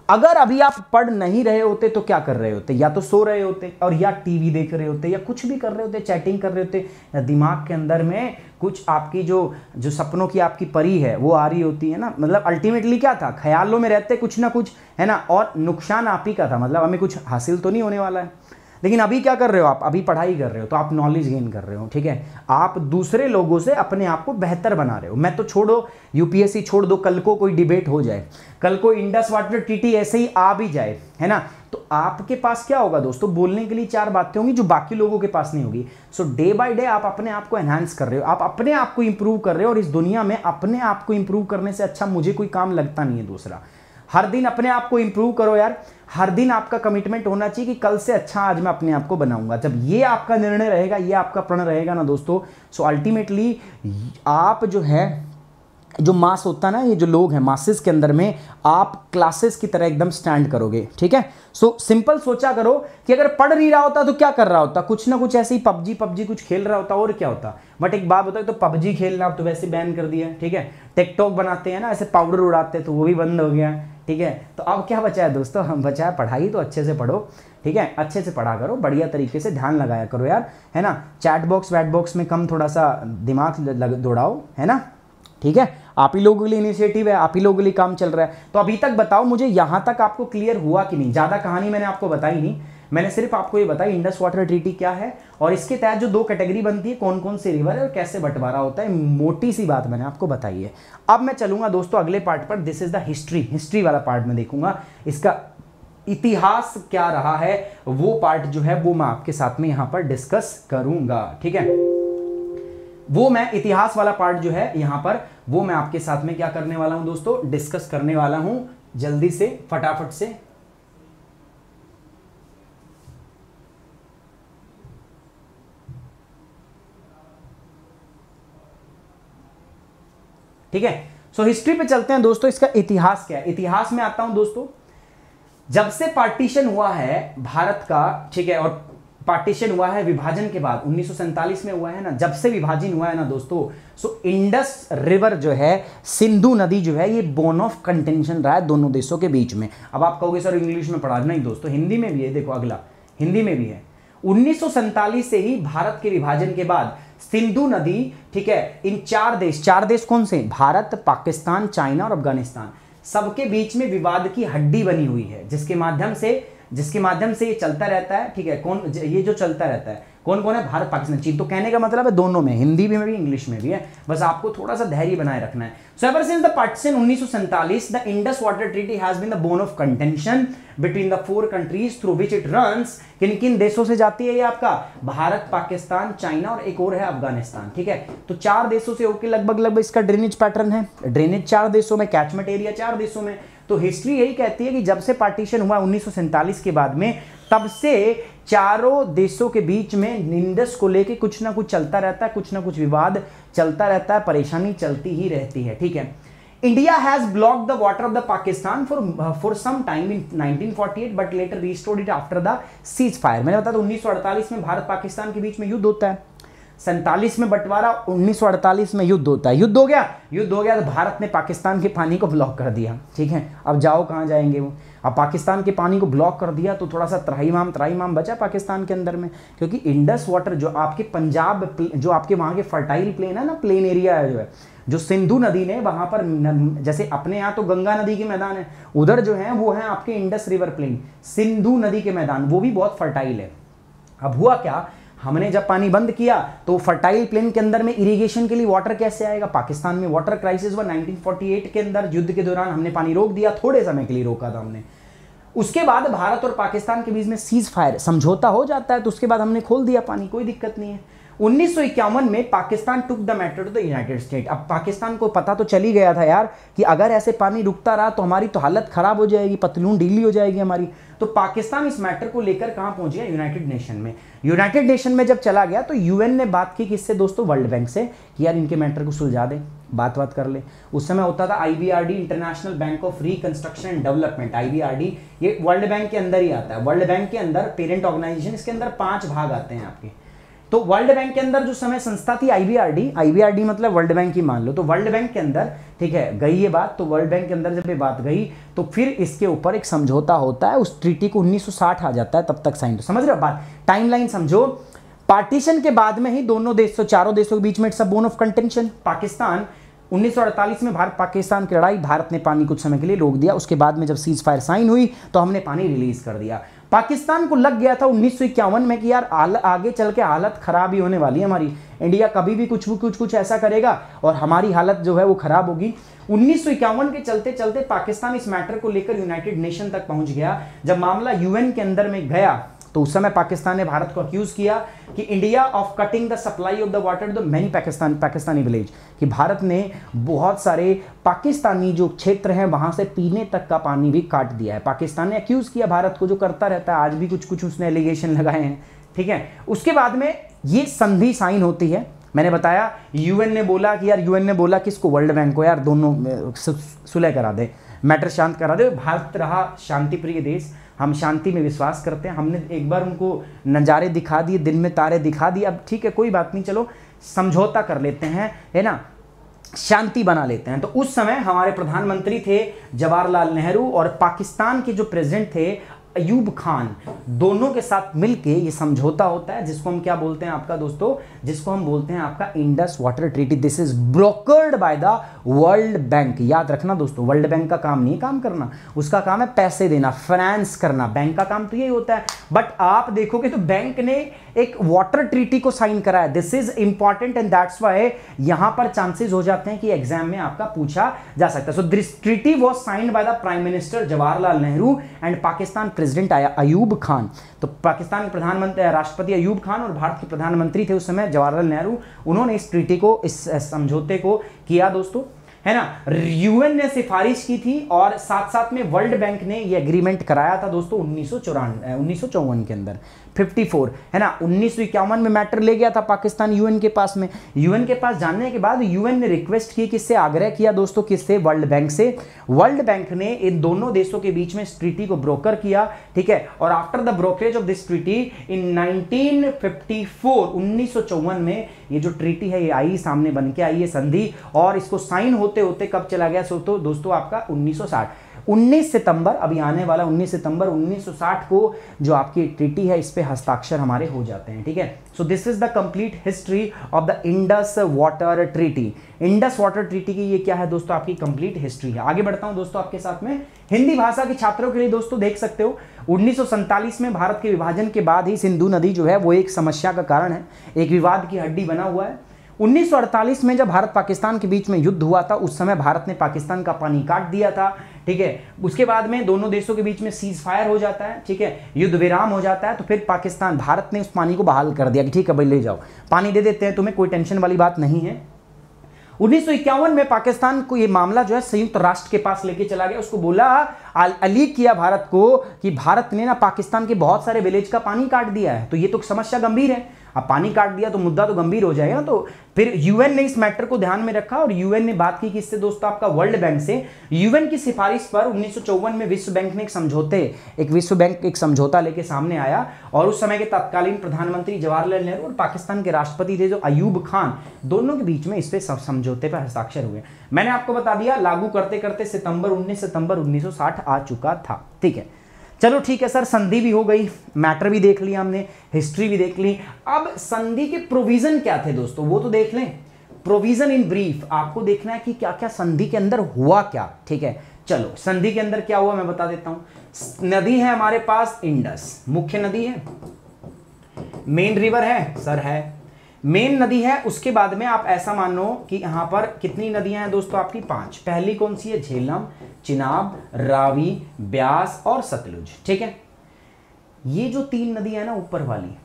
अगर अभी आप पढ़ नहीं रहे होते तो क्या कर रहे होते? या तो सो रहे होते, और या टीवी देख रहे होते, या कुछ भी कर रहे होते, चैटिंग कर रहे होते, या दिमाग के अंदर में कुछ आपकी जो सपनों की आपकी परी है वो आ रही होती है ना। मतलब अल्टीमेटली क्या था, ख्यालों में रहते कुछ ना कुछ, है ना, और नुकसान आप ही का था, मतलब हमें कुछ हासिल तो नहीं होने वाला है। लेकिन अभी क्या कर रहे हो आप? अभी पढ़ाई कर रहे हो, तो आप नॉलेज गेन कर रहे हो, ठीक है, आप दूसरे लोगों से अपने आप को बेहतर बना रहे हो। मैं तो छोड़ो यूपीएससी छोड़ दो, कल को कोई डिबेट हो जाए, कल को इंडस वाटर ट्रीटी ऐसे ही आ भी जाए, है ना, तो आपके पास क्या होगा दोस्तों? बोलने के लिए 4 बातें होंगी जो बाकी लोगों के पास नहीं होगी। सो डे बाय डे आप अपने आप को एनहांस कर रहे हो, आप अपने आप को इंप्रूव कर रहे हो, और इस दुनिया में अपने आप को इंप्रूव करने से अच्छा मुझे कोई काम लगता नहीं है दूसरा। हर दिन अपने आप को इंप्रूव करो यार, हर दिन आपका कमिटमेंट होना चाहिए कि कल से अच्छा आज मैं अपने आप को बनाऊंगा। जब ये आपका निर्णय रहेगा, ये आपका प्रण रहेगा ना दोस्तों, सो अल्टीमेटली आप जो है, जो मास होता है ना, ये जो लोग हैं मासेस के अंदर में, आप क्लासेस की तरह एकदम स्टैंड करोगे, ठीक है। सो सिंपल सोचा करो कि अगर पढ़ नहीं रहा होता तो क्या कर रहा होता? कुछ ना कुछ ऐसे ही पबजी कुछ खेल रहा होता, और क्या होता। बट एक बात बताओ, तो पबजी खेलना तो वैसे बैन कर दिया, ठीक है। टिकटॉक बनाते हैं ना, ऐसे पाउडर उड़ाते, तो वो भी बंद हो गया, ठीक है। तो अब क्या बचा है दोस्तों? हम बचा है पढ़ाई, तो अच्छे से पढ़ो, ठीक है, अच्छे से पढ़ा करो, बढ़िया तरीके से ध्यान लगाया करो यार, है ना। चैट बॉक्स वैट बॉक्स में कम थोड़ा सा दिमाग दौड़ाओ, है ना, ठीक है। आप ही लोगों के लिए इनिशिएटिव है, आप ही लोगों के लिए काम चल रहा है। तो अभी तक बताओ मुझे, यहां तक आपको क्लियर हुआ कि नहीं? ज्यादा कहानी मैंने आपको बताई नहीं, मैंने सिर्फ आपको ये बताया इंडस वाटर ट्रीटी क्या है, और इसके तहत जो 2 कैटेगरी बनती है, कौन कौन से रिवर है और कैसे बंटवारा होता है, मोटी सी बात मैंने आपको बताई है। अब मैं चलूंगा दोस्तों अगले पार्ट पर, दिस इज द हिस्ट्री वाला पार्ट में देखूंगा, इसका इतिहास क्या रहा है, वो पार्ट जो है वो मैं आपके साथ में यहां पर डिस्कस करूंगा, ठीक है। वो मैं इतिहास वाला पार्ट जो है यहां पर, वो मैं आपके साथ में क्या करने वाला हूं दोस्तों, डिस्कस करने वाला हूं, जल्दी से फटाफट से। ठीक है, सो हिस्ट्री पे चलते हैं दोस्तों। इसका इतिहास क्या है? इतिहास में आता हूं दोस्तों, जब से पार्टीशन हुआ है भारत का, ठीक है, और पार्टीशन हुआ है विभाजन के बाद 1947 में हुआ है ना, जब से विभाजन हुआ है ना दोस्तों, सो इंडस रिवर जो है, सिंधु नदी जो है, ये बोन ऑफ कंटेंशन रहा है दोनों देशों के बीच में। अब आप कहोगे सर इंग्लिश में पढ़ा, नहीं दोस्तों हिंदी में भी है, देखो अगला हिंदी में भी है। 1947 से ही भारत के विभाजन के बाद सिंधु नदी, ठीक है, इन चार देश कौन से, भारत, पाकिस्तान, चाइना और अफगानिस्तान, सबके बीच में विवाद की हड्डी बनी हुई है, जिसके माध्यम से ये चलता रहता है, ठीक है। ये जो चलता रहता है कौन कौन है, भारत, पाकिस्तान, चीन। तो कहने का मतलब है दोनों में, हिंदी में भी इंग्लिश में भी है, बस आपको थोड़ा सा धैर्य बनाए रखना है। So ever since the partition 1947 the Indus water treaty has been the bone of contention between the 4 countries through which it runs. किन किन देशों से जाती है ये आपका, भारत, पाकिस्तान, चाइना और एक और है अफगानिस्तान, ठीक है। तो 4 देशों से होकर लगभग इसका ड्रेनेज पैटर्न है, ड्रेनेज 4 देशों में, कैचमेंट एरिया 4 देशों में। तो हिस्ट्री यही कहती है कि जब से पार्टीशन हुआ 1947 के बाद में, तब से चारों देशों के बीच में इंडस को लेके कुछ ना कुछ चलता रहता है, कुछ ना कुछ विवाद चलता रहता है, परेशानी चलती ही रहती है, ठीक है। India has blocked the water of the Pakistan for some time in 1948 but later restored it after the cease fire. मैंने बताया था 1948 में भारत पाकिस्तान के बीच में युद्ध होता है, 47 में बंटवारा, 1948 में युद्ध होता है। युद्ध हो गया तो भारत ने पाकिस्तान के पानी को ब्लॉक कर दिया, ठीक है। अब जाओ कहाँ जाएंगे वो, अब पाकिस्तान के पानी को ब्लॉक कर दिया तो थोड़ा सा त्राहिमाम बचा पाकिस्तान के अंदर में, क्योंकि इंडस वाटर जो आपके पंजाब, जो आपके वहाँ के फर्टाइल प्लेन है ना, प्लेन एरिया है जो है, जो सिंधु नदी ने वहाँ पर, जैसे अपने यहाँ तो गंगा नदी के मैदान है, उधर जो है वो है आपके इंडस रिवर प्लेन, सिंधु नदी के मैदान, वो भी बहुत फर्टाइल है। अब हुआ क्या, हमने जब पानी बंद किया तो फर्टाइल प्लेन के अंदर में इरिगेशन के लिए वाटर कैसे आएगा, पाकिस्तान में वाटर क्राइसिस हुआ 1948 के अंदर, युद्ध के दौरान हमने पानी रोक दिया, थोड़े समय के लिए रोका था हमने। उसके बाद भारत और पाकिस्तान के बीच में सीज फायर, समझौता हो जाता है, तो उसके बाद हमने खोल दिया पानी, कोई दिक्कत नहीं है। 1951 में Pakistan took the matter to the United State. अब पाकिस्तान को पता तो चल ही गया था यार कि अगर ऐसे पानी रुकता रहा तो हमारी तो हालत खराब हो जाएगी, पतलून ढीली हो जाएगी हमारी। तो पाकिस्तान इस मैटर को लेकर कहां पहुंच गया, यूनाइटेड नेशन में। यूनाइटेड नेशन में जब चला गया तो यूएन ने बात की किससे दोस्तों, वर्ल्ड बैंक से, कि यार इनके मैटर को सुलझा दे, बात कर ले। उस समय होता था IBRD, international bank of reconstruction and development, IBRD, ये वर्ल्ड बैंक के अंदर ही आता है। वर्ल्ड बैंक के अंदर पेरेंट ऑर्गेनाइजेशन, इसके अंदर 5 भाग आते हैं आपके। तो वर्ल्ड बैंक के अंदर जो समय संस्था थी आईबीआरडी मतलब वर्ल्ड बैंक ही मान लो। तो वर्ल्ड बैंक के अंदर, ठीक है, गई ये बात, तो वर्ल्ड बैंक के अंदर जब ये बात गई तो फिर इसके ऊपर एक समझौता होता है, उस ट्रीटी को 1960 आ जाता है, तब तक साइन। तो समझ रहे हो बात, टाइमलाइन समझो। पार्टीशन के बाद में ही दोनों देशों, चारों देशों के बीच में it's a bone of contention. Pakistan 1948 में भारत पाकिस्तान की लड़ाई, भारत ने पानी कुछ समय के लिए रोक दिया, उसके बाद में जब सीज फायर साइन हुई तो हमने पानी रिलीज कर दिया। पाकिस्तान को लग गया था 1951 में कि यार आगे चल के हालत खराब ही होने वाली है हमारी, इंडिया कभी भी कुछ ऐसा करेगा और हमारी हालत जो है वो खराब होगी। 1951 के चलते चलते पाकिस्तान इस मैटर को लेकर यूनाइटेड नेशन तक पहुंच गया। जब मामला यूएन के अंदर में गया तो उस समय पाकिस्तान ने भारत को अक्यूज किया कि India of cutting the supply of the water to the many Pakistani village, कि भारत ने बहुत सारे पाकिस्तानी जो क्षेत्र हैं वहां से पीने तक का पानी भी काट दिया है। पाकिस्तान ने अक्यूज किया भारत को, जो करता रहता है आज भी, कुछ उसने एलिगेशन लगाए हैं, ठीक है। उसके बाद में ये संधि साइन होती है। मैंने बताया यूएन ने बोला कि यार, यूएन ने बोला किसको, वर्ल्ड बैंक को, यार दोनों सुलह करा दे, मैटर शांत करा दे। भारत रहा शांति प्रिय देश, हम शांति में विश्वास करते हैं। हमने एक बार उनको नज़ारे दिखा दिए, दिन में तारे दिखा दिए, अब ठीक है कोई बात नहीं, चलो समझौता कर लेते हैं, है ना, शांति बना लेते हैं। तो उस समय हमारे प्रधानमंत्री थे जवाहरलाल नेहरू और पाकिस्तान के जो प्रेसिडेंट थे अयूब खान, दोनों के साथ मिलके ये समझौता होता है, जिसको हम क्या बोलते हैं आपका दोस्तों, जिसको हम बोलते हैं आपका Indus water treaty. This is brokered by the world bank. याद रखना दोस्तों, वर्ल्ड बैंक का काम नहीं काम करना, उसका काम है पैसे देना, फाइनेंस करना, बैंक का काम तो यही होता है। बट आप देखोगे तो बैंक ने एक वाटर ट्रीटी को साइन करा है। This is important and that's why यहां पर चांसेस हो जाते हैं कि एग्जाम में आपका पूछा जा सकता है। So this treaty was signed by the prime minister Jawaharlal Nehru and Pakistan president Ayub Khan. तो पाकिस्तान के प्रधानमंत्री राष्ट्रपति अयूब खान और भारत के प्रधानमंत्री थे उस समय जवाहरलाल नेहरू। उन्होंने इस ट्रीटी को, इस समझौते को किया दोस्तों, है ना। यूएन ने सिफारिश की थी और साथ साथ में वर्ल्ड बैंक ने ये एग्रीमेंट कराया था दोस्तों 1954 के अंदर 54, है ना। 1951 में मैटर ले गया था पाकिस्तान यूएन के पास में। यूएन के पास जाने के बाद यूएन ने रिक्वेस्ट की, किससे आग्रह किया दोस्तों, किससे, वर्ल्ड बैंक से। वर्ल्ड बैंक ने इन दोनों देशों के बीच में इस ट्रीटी को ब्रोकर किया, ठीक है। और after the brokerage of this treaty in 1954 1954 में ये जो ट्रीटी है ये आई सामने बन के आई है संधि, और इसको साइन होते होते कब चला गया सो तो दोस्तों आपका 19 सितंबर, अभी आने वाला 19 सितंबर 1960 को जो आपकी ट्रीटी है इस पे हस्ताक्षर हमारे हो जाते हैं, ठीक है। So this is the complete history of the Indus water treaty. Indus water treaty की ये क्या है दोस्तों, आपकी कंप्लीट हिस्ट्री है। आगे बढ़ता हूं दोस्तों आपके साथ में। हिंदी भाषा के छात्रों के लिए दोस्तों देख सकते हो 1947 में भारत के विभाजन के बाद ही सिंधु नदी जो है वो एक समस्या का कारण है, एक विवाद की हड्डी बना हुआ है। 1948 में जब भारत पाकिस्तान के बीच में युद्ध हुआ था उस समय भारत ने पाकिस्तान का पानी काट दिया था, ठीक है। उसके बाद में दोनों देशों के बीच में सीज फायर हो जाता है, ठीक है, युद्ध विराम हो जाता है। तो फिर पाकिस्तान, भारत ने उस पानी को बहाल कर दिया कि ठीक है भाई ले जाओ, पानी दे देते हैं तुम्हें, कोई टेंशन वाली बात नहीं है। 1951 में पाकिस्तान को ये मामला जो है संयुक्त राष्ट्र के पास लेके चला गया, उसको बोला, अलीक किया भारत को कि भारत ने ना पाकिस्तान के बहुत सारे विलेज का पानी काट दिया है, तो ये तो समस्या गंभीर है। अब पानी काट दिया तो मुद्दा तो गंभीर हो जाएगा। तो फिर यूएन ने इस मैटर को ध्यान में रखा और यूएन ने बात की किससे दोस्तों, आपका वर्ल्ड बैंक से। यूएन की सिफारिश पर 1954 में विश्व बैंक ने एक समझौता लेके सामने आया, और उस समय के तत्कालीन प्रधानमंत्री जवाहरलाल नेहरू और पाकिस्तान के राष्ट्रपति थे जो अयूब खान, दोनों के बीच में इस पे समझौते पर हस्ताक्षर हुए। मैंने आपको बता दिया लागू करते करते 19 सितंबर 1960 आ चुका था, ठीक है। चलो ठीक है सर, संधि भी हो गई, मैटर भी देख लिया हमने, हिस्ट्री भी देख ली। अब संधि के प्रोविजन क्या थे दोस्तों वो तो देख लें। प्रोविजन इन ब्रीफ आपको देखना है कि क्या क्या संधि के अंदर हुआ क्या, ठीक है। चलो संधि के अंदर क्या हुआ मैं बता देता हूं। नदी है हमारे पास इंडस, मुख्य नदी है। मेन रिवर है सर, है मेन नदी है। उसके बाद में आप ऐसा मानो कि यहां पर कितनी नदियां हैं दोस्तों, आपकी 5। पहली कौन सी है, झेलम, चिनाब, रावी, ब्यास और सतलुज, ठीक है। ये जो 3 नदियां हैं ना ऊपर वाली,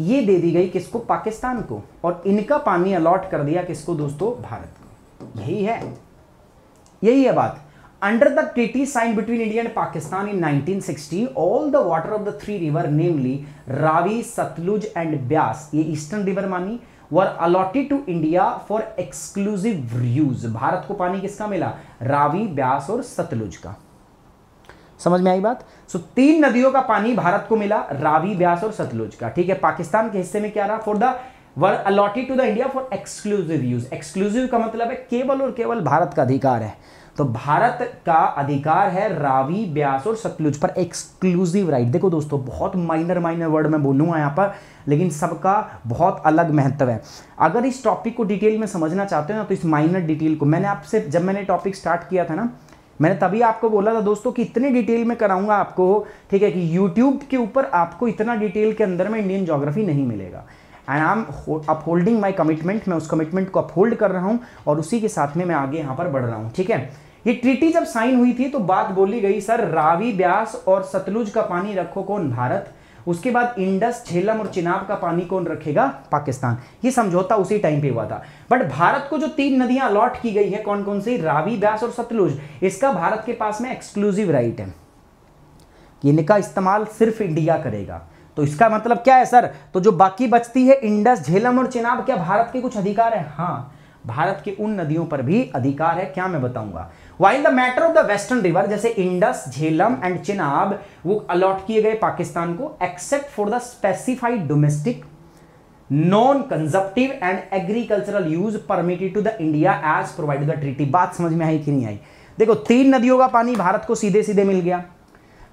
ये दे दी गई किसको, पाकिस्तान को, और इनका पानी अलॉट कर दिया किसको दोस्तों, भारत को। यही है बात। Under the treaty signed between India and Pakistan in 1960, all the water of the 3 river, namely Ravi, Satluj and Byas, ये ईस्टर्न रिवर मानी, were allotted to India for exclusive use। Bharat को पानी किसका मिला, रावी, ब्यास और सतलुज का। समझ में आई बात। सो 3 नदियों का पानी भारत को मिला, रावी, ब्यास और सतलुज का, ठीक है। पाकिस्तान के हिस्से में क्या रहा, for the were allotted to the India for exclusive use. Exclusive का मतलब है केवल और केवल भारत का अधिकार है, तो भारत का अधिकार है रावी, ब्यास और सतलुज पर एक्सक्लूसिव राइट। देखो दोस्तों बहुत माइनर वर्ड मैं बोलूंगा यहाँ पर, लेकिन सबका बहुत अलग महत्व है। अगर इस टॉपिक को डिटेल में समझना चाहते हो ना तो इस माइनर डिटेल को मैंने आपसे, जब मैंने टॉपिक स्टार्ट किया था ना, मैंने तभी आपको बोला था दोस्तों कि इतने डिटेल में कराऊंगा आपको, ठीक है, कि यूट्यूब के ऊपर आपको इतना डिटेल के अंदर में इंडियन ज्योग्राफी नहीं मिलेगा। And I am upholding my commitment, मैं उस कमिटमेंट को अपहोल्ड कर रहा हूँ और उसी के साथ में मैं आगे यहाँ पर बढ़ रहा हूँ, ठीक है। ये ट्रीटी जब साइन हुई थी तो बात बोली गई सर रावी, ब्यास और सतलुज का पानी रखो कौन, भारत। उसके बाद इंडस, झेलम और चिनाब का पानी कौन रखेगा, पाकिस्तान। ये समझौता उसी टाइम पे हुआ था। बट भारत को जो 3 नदियां अलॉट की गई है, कौन कौन सी, रावी, ब्यास और सतलुज, इसका भारत के पास में एक्सक्लूसिव राइट है, इनका इस्तेमाल सिर्फ इंडिया करेगा। तो इसका मतलब क्या है सर, तो जो बाकी बचती है इंडस, झेलम और चिनाब, क्या भारत के कुछ अधिकार है, हाँ भारत के उन नदियों पर भी अधिकार है, क्या मैं बताऊंगा। While the matter of the western river जैसे इंडस, झेलम एंड चिनाब वो अलॉट किए गए पाकिस्तान को, except for the specified domestic non consumptive and agricultural use permitted to the India as provided the treaty. बात समझ में आई कि नहीं आई। देखो 3 नदियों का पानी भारत को सीधे सीधे मिल गया।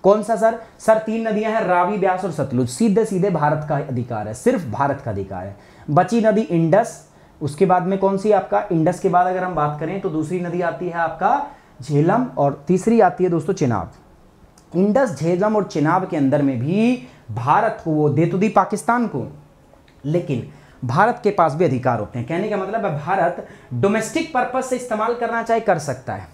कौन सा सर, 3 नदियां हैं रावी, ब्यास और सतलुज, सीधे सीधे भारत का अधिकार है, सिर्फ भारत का अधिकार है। बची नदी इंडस, उसके बाद में कौन सी आपका, इंडस के बाद अगर हम बात करें तो दूसरी नदी आती है आपका झेलम और तीसरी आती है दोस्तों चिनाब। इंडस, झेलम और चिनाब के अंदर में भी भारत को वो दे तो दी पाकिस्तान को, लेकिन भारत के पास भी अधिकार होते हैं। कहने का मतलब है भारत डोमेस्टिक पर्पस से इस्तेमाल करना चाहे कर सकता है,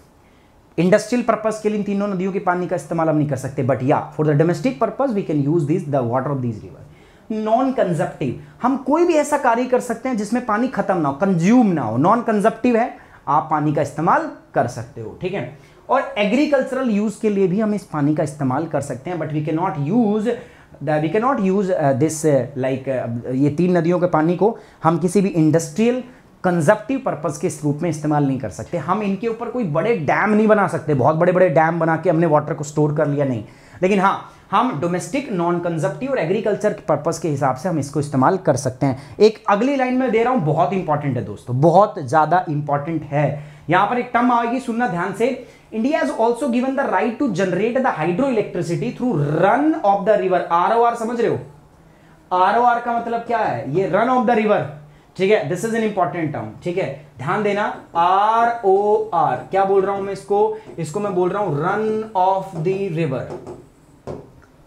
इंडस्ट्रियल पर्पस के लिए इन तीनों नदियों के पानी का इस्तेमाल हम नहीं कर सकते, बट या for the domestic purpose we can use this the water of this river. Non consumptive, हम कोई भी ऐसा कार्य कर सकते हैं जिसमें पानी खत्म ना हो, कंज्यूम ना हो। नॉन कंजप्टिव है, आप पानी का इस्तेमाल कर सकते हो, ठीक है। और एग्रीकल्चरल यूज के लिए भी हम इस पानी का इस्तेमाल कर सकते हैं, but we can not use this like ये 3 नदियों के पानी को हम किसी भी इंडस्ट्रियल कंजप्टिव पर्पस के इस रूप में इस्तेमाल नहीं कर सकते। हम इनके ऊपर कोई बड़े डैम नहीं बना सकते, बहुत बड़े बड़े डैम बना के हमने वाटर को स्टोर कर लिया, नहीं। लेकिन हाँ, हम डोमेस्टिक, नॉन कंजप्टिव और एग्रीकल्चर के पर्पस के हिसाब से हम इसको इस्तेमाल कर सकते हैं। एक अगली लाइन में दे रहा हूं, बहुत इंपॉर्टेंट है दोस्तों, बहुत ज्यादा इंपॉर्टेंट है। यहां पर एक टर्म आएगी, सुनना ध्यान से। India has also given the right to generate the hydro electricity through run of the river. ROR समझ रहे हो? ROR का मतलब क्या है? ये रन ऑफ द रिवर, ठीक है। This is an important term, ठीक है, ध्यान देना। ROR क्या बोल रहा हूं मैं इसको मैं बोल रहा हूं रन ऑफ द रिवर,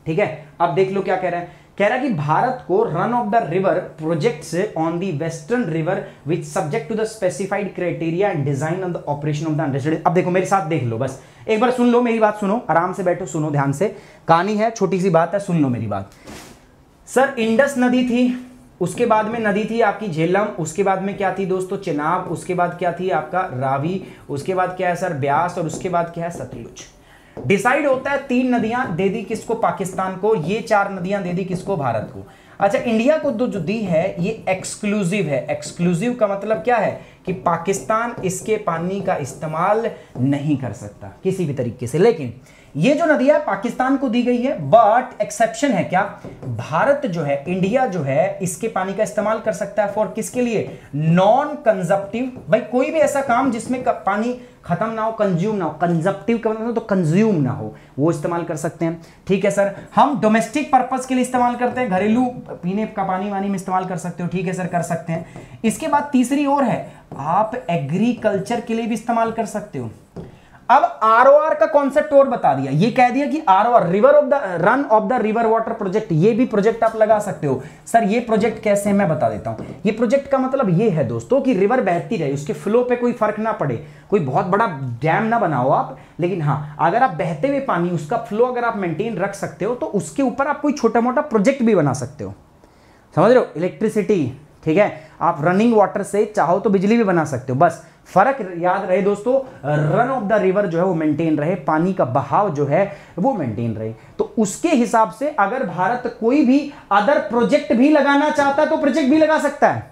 ठीक है। अब देख लो क्या कह रहा है। कह रहा है कि भारत को run of the river projects on the western river which subject to the specified criteria and design on the operation of the understanding. अब देखो मेरे साथ देख लो, बस एक बार सुन लो मेरी बात, सुनो आराम से बैठो, सुनो ध्यान से, कहानी है, छोटी सी बात है, सुन लो मेरी बात। सर इंडस नदी थी, उसके बाद में नदी थी आपकी झेलम, उसके बाद में क्या थी दोस्तों? चिनाब, उसके बाद क्या थी आपका रावी, उसके बाद क्या है सर? ब्यास, और उसके बाद क्या है? सतलुज। डिसाइड होता है 3 नदियां दे दी किसको? पाकिस्तान को। ये 4 नदियां दे दी किसको? भारत को। अच्छा, इंडिया को जो दी है ये एक्सक्लूसिव है। एक्सक्लूसिव का मतलब क्या है कि पाकिस्तान इसके पानी का इस्तेमाल नहीं कर सकता किसी भी तरीके से। लेकिन ये जो नदियां पाकिस्तान को दी गई है, बट एक्सेप्शन है क्या? भारत जो है, इंडिया जो है, इसके पानी का इस्तेमाल कर सकता है। फॉर किसके लिए? नॉन कंजप्टिव, भाई कोई भी ऐसा काम जिसमें पानी खत्म ना हो, कंज्यूम ना हो। कंजप्टिव का मतलब तो कंज्यूम ना हो, वो इस्तेमाल कर सकते हैं, ठीक है सर। हम डोमेस्टिक पर्पस के लिए इस्तेमाल करते हैं, घरेलू पीने का पानी वानी में इस्तेमाल कर सकते हो, ठीक है सर, कर सकते हैं। इसके बाद तीसरी और है, आप एग्रीकल्चर के लिए भी इस्तेमाल कर सकते हो। अब ROR का कॉन्सेप्ट और बता दिया, ये कह दिया कि ROR river of the run of the river water project, ये भी प्रोजेक्ट आप लगा सकते हो। सर ये प्रोजेक्ट कैसे है मैं बता देता हूं। ये प्रोजेक्ट का मतलब ये है दोस्तों कि रिवर बहती रहे, उसके फ्लो पे कोई फर्क ना पड़े, कोई बहुत बड़ा डैम ना बनाओ आप, लेकिन हाँ अगर आप बहते हुए पानी, उसका फ्लो अगर आप मेंटेन रख सकते हो तो उसके ऊपर आप कोई छोटा मोटा प्रोजेक्ट भी बना सकते हो, समझ रहे हो? इलेक्ट्रिसिटी, ठीक है, आप रनिंग वाटर से चाहो तो बिजली भी बना सकते हो। बस फर्क याद रहे दोस्तों, रन ऑफ द रिवर जो है वो मेंटेन रहे, पानी का बहाव जो है वो मेंटेन रहे। तो उसके हिसाब से अगर भारत कोई भी अदर प्रोजेक्ट भी लगाना चाहता है तो प्रोजेक्ट भी लगा सकता है।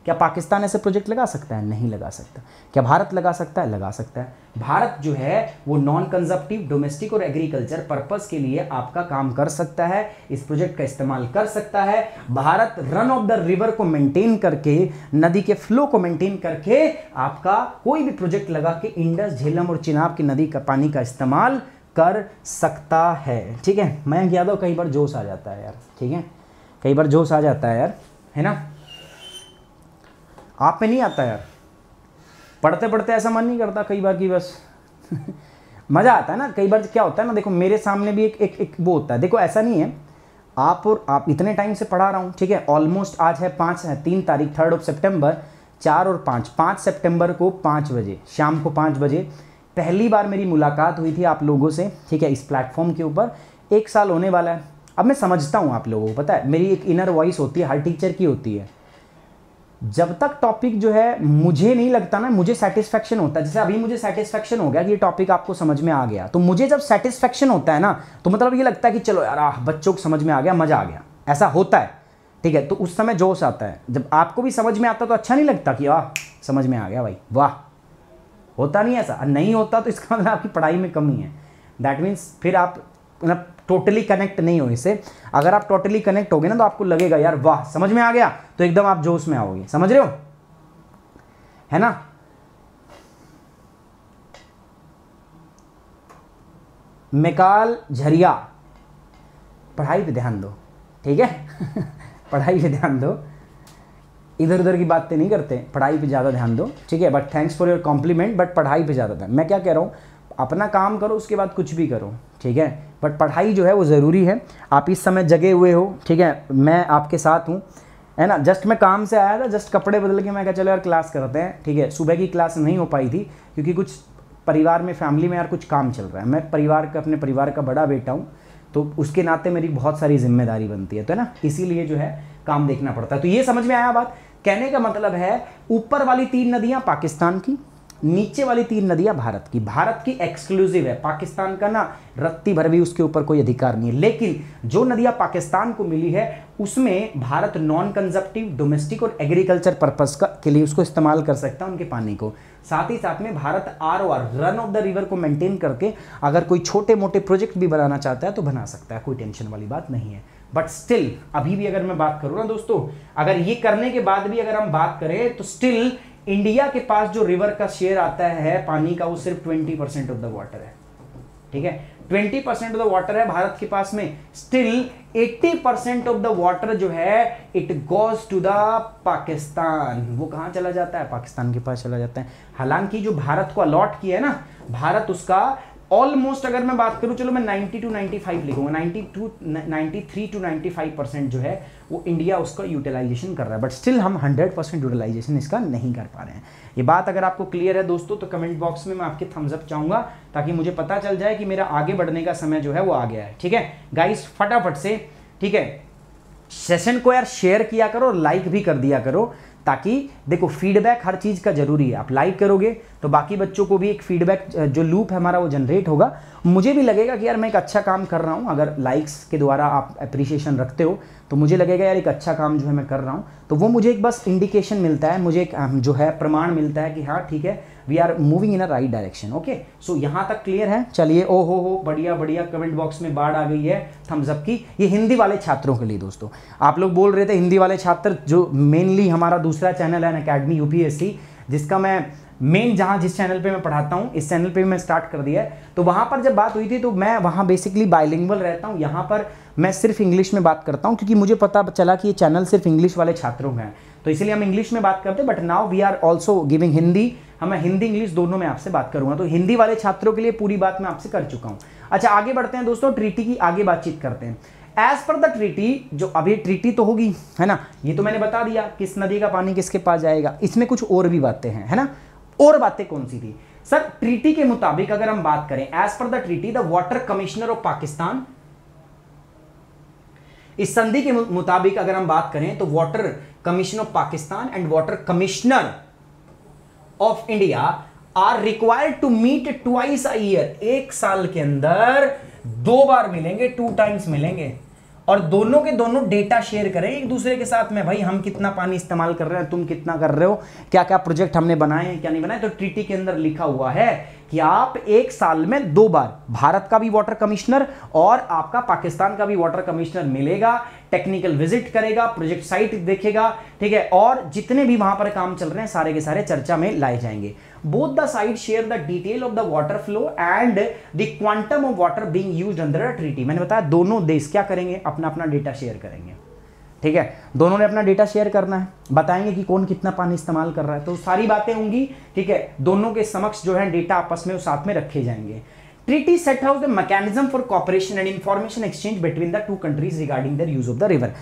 क्या पाकिस्तान ऐसे प्रोजेक्ट लगा सकता है? नहीं लगा सकता। क्या भारत लगा सकता है? लगा सकता है। भारत जो है वो नॉन कंजप्टिव, डोमेस्टिक और एग्रीकल्चर पर्पस के लिए आपका काम कर सकता है, इस प्रोजेक्ट का इस्तेमाल कर सकता है। Bharat run of the river को मेंटेन करके, नदी के फ्लो को मेंटेन करके आपका कोई भी प्रोजेक्ट लगा के इंडस, झेलम और चिनाब की नदी का पानी का इस्तेमाल कर सकता है, ठीक है। मयंक यादव कई बार जोश आ जाता है यार, ठीक है, कई बार जोश आ जाता है यार, है ना। आप में नहीं आता यार, पढ़ते पढ़ते ऐसा मन नहीं करता कई बार कि बस मज़ा आता है ना। कई बार क्या होता है ना, देखो मेरे सामने भी एक वो होता है, देखो ऐसा नहीं है आप इतने टाइम से पढ़ा रहा हूँ, ठीक है, ऑलमोस्ट आज है 3 तारीख 3 सितंबर, 4 और 5 सितंबर को 5 बजे, शाम को 5 बजे पहली बार मेरी मुलाकात हुई थी आप लोगों से, ठीक है, इस प्लेटफॉर्म के ऊपर। 1 साल होने वाला है। अब मैं समझता हूँ आप लोगों को, पता है मेरी एक इनर वॉइस होती है, हर टीचर की होती है। जब तक टॉपिक जो है मुझे नहीं लगता ना, मुझे सेटिस्फेक्शन होता है, जैसे अभी मुझे सेटिस्फेक्शन हो गया कि ये टॉपिक आपको समझ में आ गया, तो मुझे जब सेटिस्फेक्शन होता है ना तो मतलब ये लगता है कि चलो यार बच्चों को समझ में आ गया, मजा आ गया, ऐसा होता है, ठीक है। तो उस समय जोश आता है। जब आपको भी समझ में आता तो अच्छा नहीं लगता कि समझ में आ गया भाई, वाह, होता नहीं ऐसा? नहीं होता तो इसका मतलब आपकी पढ़ाई में कमी है। दैट मीन्स फिर आप मतलब टोटली कनेक्ट नहीं हो इससे। अगर आप टोटली कनेक्ट होगे ना तो आपको लगेगा यार वाह समझ में आ गया, तो एकदम आप जोश में आओगे, समझ रहे हो, है ना। मिकाल झरिया, पढ़ाई पे ध्यान दो, ठीक है पढ़ाई पे ध्यान दो, इधर उधर की बातें नहीं करते, पढ़ाई पे ज़्यादा ध्यान दो, ठीक है। But thanks for your compliment, but पढ़ाई पे ज़्यादा ध्यान। मैं क्या कह रहा हूँ, अपना काम करो, उसके बाद कुछ भी करो, ठीक है, बट पढ़ाई जो है वो ज़रूरी है। आप इस समय जगे हुए हो, ठीक है, मैं आपके साथ हूँ, है ना। जस्ट मैं काम से आया था, जस्ट कपड़े बदल के मैं कहा चलो यार क्लास करते हैं, ठीक है। सुबह की क्लास नहीं हो पाई थी क्योंकि कुछ परिवार में, फैमिली में यार कुछ काम चल रहा है। मैं अपने परिवार का बड़ा बेटा हूँ, तो उसके नाते मेरी बहुत सारी जिम्मेदारी बनती है, तो है ना, इसीलिए जो है काम देखना पड़ता है। तो ये समझ में आया बात। कहने का मतलब है ऊपर वाली 3 नदियां पाकिस्तान की, नीचे वाली 3 नदियां भारत की एक्सक्लूसिव है। पाकिस्तान का ना रत्ती भर भी उसके ऊपर कोई अधिकार नहीं है, लेकिन जो नदियां पाकिस्तान को मिली है उसमें भारत नॉन कंजप्टिव, डोमेस्टिक और एग्रीकल्चर पर्पस के लिए उसको इस्तेमाल कर सकता है उनके पानी को। साथ ही साथ में Bharat ROR, run of the river को मेंटेन करके अगर कोई छोटे मोटे प्रोजेक्ट भी बनाना चाहता है तो बना सकता है, कोई टेंशन वाली बात नहीं है। बट स्टिल अभी भी अगर मैं बात करूं ना दोस्तों, अगर ये करने के बाद भी अगर हम बात करें तो स्टिल इंडिया के पास जो रिवर का शेयर आता है पानी का वो सिर्फ 20% ऑफ द वाटर है। ठीक है, 20% ऑफ द वाटर है भारत के पास में। स्टिल 80% ऑफ द वाटर जो है it goes to the Pakistan. वो कहां चला जाता है? पाकिस्तान के पास चला जाता है। हालांकि जो भारत को अलॉट किया है ना, भारत उसका ऑलमोस्ट, अगर मैं बात करूं, चलो मैं 90 to 95 लिखूंगा, 93 to 95% जो है वो इंडिया उसका यूटिलाइजेशन कर रहा है। बट स्टिल हम 100% यूटिलाइजेशन इसका नहीं कर पा रहे हैं। ये बात अगर आपको क्लियर है दोस्तों तो कमेंट बॉक्स में मैं आपके थम्स अप चाहूंगा, ताकि मुझे पता चल जाए कि मेरा आगे बढ़ने का समय जो है वो आ गया है। ठीक है गाइस, फटाफट से, ठीक है, सेशन को यार शेयर किया करो और लाइक भी कर दिया करो, ताकि देखो फीडबैक हर चीज़ का जरूरी है। आप लाइक करोगे तो बाकी बच्चों को भी एक फीडबैक जो लूप है हमारा वो जनरेट होगा, मुझे भी लगेगा कि यार मैं एक अच्छा काम कर रहा हूँ। अगर लाइक्स के द्वारा आप अप्रिशिएशन रखते हो तो मुझे लगेगा यार एक अच्छा काम जो है मैं कर रहा हूँ, तो वो मुझे एक बस इंडिकेशन मिलता है, मुझे एक जो है प्रमाण मिलता है कि हाँ ठीक है, we are moving in a right direction. Okay, so यहाँ तक क्लियर है। चलिए, ओ हो बढ़िया बढ़िया, कमेंट बॉक्स में बाढ़ आ गई है थम्स अप की। ये हिंदी वाले छात्रों के लिए दोस्तों, आप लोग बोल रहे थे हिंदी वाले छात्र, जो मेनली हमारा दूसरा चैनल है अकेडमी UPSC, जिसका मैं मेन जिस चैनल पे मैं पढ़ाता हूँ, इस चैनल पे मैं स्टार्ट कर दिया है। तो वहाँ पर जब बात हुई थी तो मैं वहाँ बेसिकली बाइलिंगुअल रहता हूँ, यहाँ पर मैं सिर्फ इंग्लिश में बात करता हूँ, क्योंकि मुझे पता चला कि ये चैनल सिर्फ इंग्लिश वाले छात्रों का है, तो इसलिए हम इंग्लिश में बात करते हैं। But now we are also giving Hindi, हम हिंदी इंग्लिश दोनों में आपसे बात करूंगा। तो हिंदी वाले छात्रों के लिए पूरी बात मैं आपसे कर चुका हूँ। अच्छा, आगे बढ़ते हैं दोस्तों, ट्रीटी की आगे बातचीत करते हैं। एज पर द ट्रीटी, जो अभी ट्रीटी तो होगी है ना, ये तो मैंने बता दिया किस नदी का पानी किसके पास जाएगा। इसमें कुछ और भी बातें हैं, है ना। और बातें कौन सी थी सर? ट्रीटी के मुताबिक अगर हम बात करें, as per the treaty the water commissioner of Pakistan, इस संधि के मुताबिक अगर हम बात करें तो water commission of Pakistan and water commissioner of India are required to meet twice a year. एक साल के अंदर 2 बार मिलेंगे, 2 टाइम्स मिलेंगे, और दोनों के दोनों डेटा शेयर करें एक दूसरे के साथ में। भाई हम कितना पानी इस्तेमाल कर रहे हैं, तुम कितना कर रहे हो, क्या क्या प्रोजेक्ट हमने बनाए हैं, क्या नहीं बनाए। तो ट्रीटी के अंदर लिखा हुआ है कि आप एक साल में 2 बार, भारत का भी वाटर कमिश्नर और आपका पाकिस्तान का भी वाटर कमिश्नर मिलेगा, टेक्निकल विजिट करेगा, प्रोजेक्ट साइट देखेगा, ठीक है, और जितने भी वहां पर काम चल रहे हैं सारे के सारे चर्चा में लाए जाएंगे। Both the side share the detail of the water flow and the quantum of water being used under a treaty. मैंने बताया दोनों देश क्या करेंगे, अपना अपना डेटा शेयर करेंगे। ठीक है, दोनों ने अपना डेटा शेयर करना है, बताएंगे कि कौन कितना पानी इस्तेमाल कर रहा है, तो सारी बातें होंगी। ठीक है, दोनों के समक्ष जो है डेटा आपस में साथ में रखे जाएंगे। Treaty set out the mechanism for cooperation and information exchange between the 2 countries regarding the use of the river.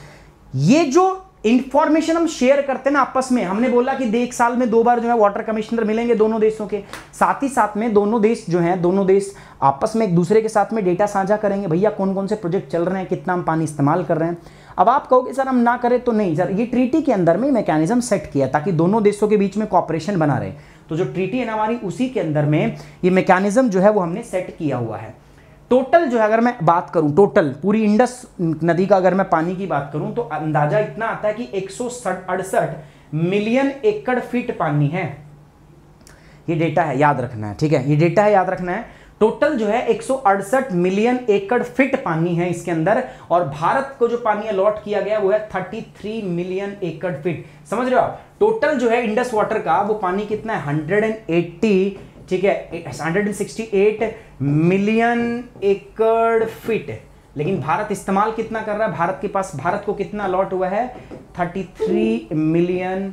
ये जो इंफॉर्मेशन हम शेयर करते हैं ना आपस में, हमने बोला कि एक साल में 2 बार जो है वाटर कमिश्नर मिलेंगे दोनों देशों के, साथ ही साथ में दोनों देश जो हैं, दोनों देश आपस में एक दूसरे के साथ में डेटा साझा करेंगे, भैया कौन कौन से प्रोजेक्ट चल रहे हैं, कितना हम पानी इस्तेमाल कर रहे हैं। अब आप कहोगे सर हम ना करें तो नहीं सर, ये ट्रीटी के अंदर में मैकेनिज्म सेट किया ताकि दोनों देशों के बीच में कॉपरेशन बना रहे। तो जो ट्रीटी है ना हमारी, उसी के अंदर में ये मैकेनिज्म जो है वो हमने सेट किया हुआ है। टोटल जो है अगर मैं बात करूं, टोटल पूरी इंडस नदी का अगर मैं पानी की बात करूं तो अंदाजा इतना आता है कि 168 मिलियन एकड़ फीट पानी है। ये डेटा है, याद रखना है, ठीक है, ये डेटा है, याद रखना है। टोटल जो है 168 मिलियन एकड़ फीट पानी है इसके अंदर, और भारत को जो पानी अलॉट किया गया वो है 33 मिलियन एकड़ फीट। समझ रहे हो आप? टोटल जो है इंडस वाटर का वो पानी कितना है, 180, ठीक है, 168 मिलियन एकड़ फीट। लेकिन भारत इस्तेमाल कितना कर रहा है, भारत को कितना अलॉट हुआ है, 33 मिलियन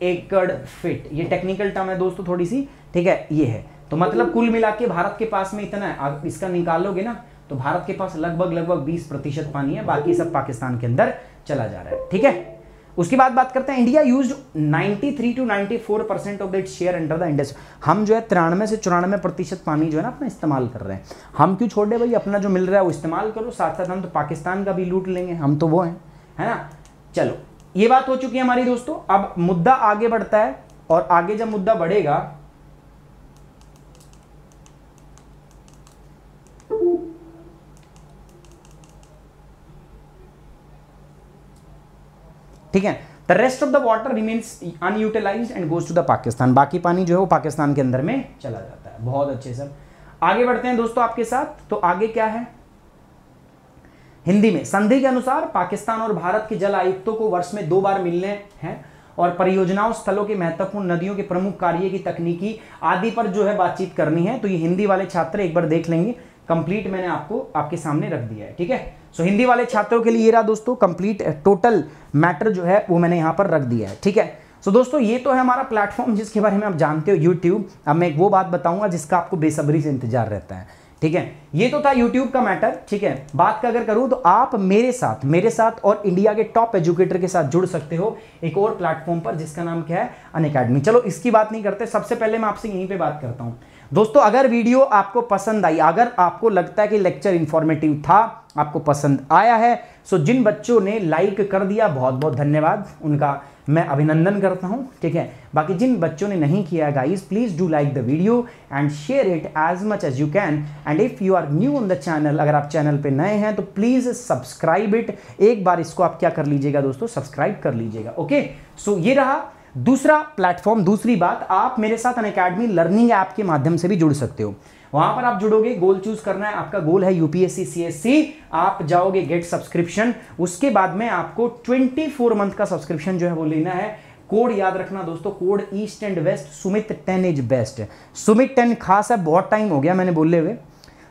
एकड़ फीट। ये टेक्निकल टर्म है दोस्तों थोड़ी सी, ठीक है, ये है। तो मतलब कुल मिला के भारत के पास में इतना है, आप इसका निकालोगे ना तो भारत के पास लगभग 20% पानी है, बाकी सब पाकिस्तान के अंदर चला जा रहा है। ठीक है, उसके बाद बात करते हैं India used 93 to 94% of that share under the Indus. हम जो है 93 से 94% पानी जो है ना अपना इस्तेमाल कर रहे हैं। हम क्यों छोड़ दे भाई, अपना जो मिल रहा है वो इस्तेमाल करो, साथ साथ हम तो पाकिस्तान का भी लूट लेंगे, हम तो वो हैं, है ना। चलो ये बात हो चुकी है हमारी दोस्तों। अब मुद्दा आगे बढ़ता है, और आगे जब मुद्दा बढ़ेगा ठीक है, the rest of the water remains unutilized and goes to the Pakistan. बाकी पानी जो है वो पाकिस्तान के अंदर में चला जाता है। बहुत अच्छे सर, आगे बढ़ते हैं दोस्तों आपके साथ। तो आगे क्या है, हिंदी में संधि के अनुसार पाकिस्तान और भारत के जल आयुक्तों को वर्ष में 2 बार मिलने हैं और परियोजनाओं, स्थलों की महत्वपूर्ण नदियों के प्रमुख कार्य की तकनीकी आदि पर जो है बातचीत करनी है। तो ये हिंदी वाले छात्र एक बार देख लेंगे, कंप्लीट मैंने आपको आपके सामने रख दिया है। ठीक है, सो हिंदी वाले छात्रों के लिए ये रहा दोस्तों कंप्लीट टोटल मैटर जो है वो मैंने यहाँ पर रख दिया है। ठीक है, सो दोस्तों ये तो है हमारा प्लेटफॉर्म जिसके बारे में आप जानते हो, यूट्यूब। अब मैं एक वो बात बताऊंगा जिसका आपको बेसब्री से इंतजार रहता है। ठीक है, ये तो था यूट्यूब का मैटर। ठीक है, बात का अगर करूं तो आप मेरे साथ और इंडिया के टॉप एजुकेटर के साथ जुड़ सकते हो एक और प्लेटफॉर्म पर जिसका नाम क्या है, अनअकैडमी। चलो इसकी बात नहीं करते, सबसे पहले मैं आपसे यहीं पे बात करता हूं दोस्तों। अगर वीडियो आपको पसंद आई, अगर आपको लगता है कि लेक्चर इंफॉर्मेटिव था, आपको पसंद आया है, सो जिन बच्चों ने लाइक कर दिया बहुत बहुत धन्यवाद, उनका मैं अभिनंदन करता हूं। ठीक है, बाकी जिन बच्चों ने नहीं किया guys, please do like the video and share it as much as you can. And if you are new on the channel, अगर आप चैनल पे नए हैं तो प्लीज सब्सक्राइब इट। एक बार इसको आप क्या कर लीजिएगा दोस्तों, सब्सक्राइब कर लीजिएगा। ओके, सो ये रहा दूसरा प्लेटफॉर्म। दूसरी बात, आप मेरे साथ अनअकैडमी लर्निंग ऐप के माध्यम से भी जुड़ सकते हो। वहां पर आप जुड़ोगे, गोल चूज करना है, आपका गोल है यूपीएससी सीएससी, आप जाओगे गेट सब्सक्रिप्शन, उसके बाद में आपको 24 मंथ का सब्सक्रिप्शन जो है वो लेना है। कोड याद रखना दोस्तों, code east and west Sumit 10 is best. Sumit 10 खास है, बहुत टाइम हो गया मैंने बोले हुए,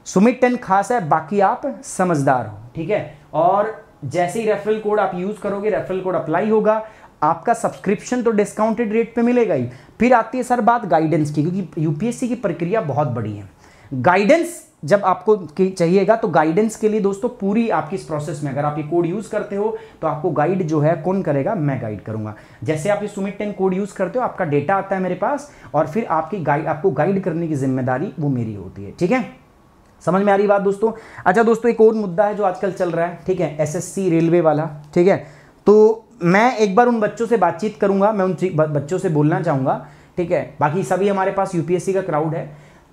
सुमित 10 खास है, बाकी आप समझदार हो। ठीक है, और जैसे ही रेफरल कोड आप यूज करोगे, रेफरल कोड अप्लाई होगा, आपका सब्सक्रिप्शन तो डिस्काउंटेड रेट पे मिलेगा ही। फिर आती है सर बात गाइडेंस की, क्योंकि यूपीएससी की प्रक्रिया बहुत बड़ी है। गाइडेंस जब आपको चाहिएगा तो गाइडेंस के लिए दोस्तों पूरी आपकी इस प्रोसेस में अगर आप ये कोड यूज करते हो तो आपको गाइड जो है कौन करेगा, मैं गाइड करूंगा। जैसे आप ये सुमित 10 कोड यूज करते हो, आपका डेटा आता है मेरे पास और फिर आपको गाइड करने की जिम्मेदारी वो मेरी होती है। ठीक है, समझ में आ रही बात दोस्तों। अच्छा दोस्तों, एक और मुद्दा है जो आजकल चल रहा है, ठीक है, एसएससी रेलवे वाला। ठीक है, तो मैं एक बार उन बच्चों से बातचीत करूंगा, मैं उन बच्चों से बोलना चाहूंगा। ठीक है, बाकी सभी हमारे पास यूपीएससी का क्राउड है।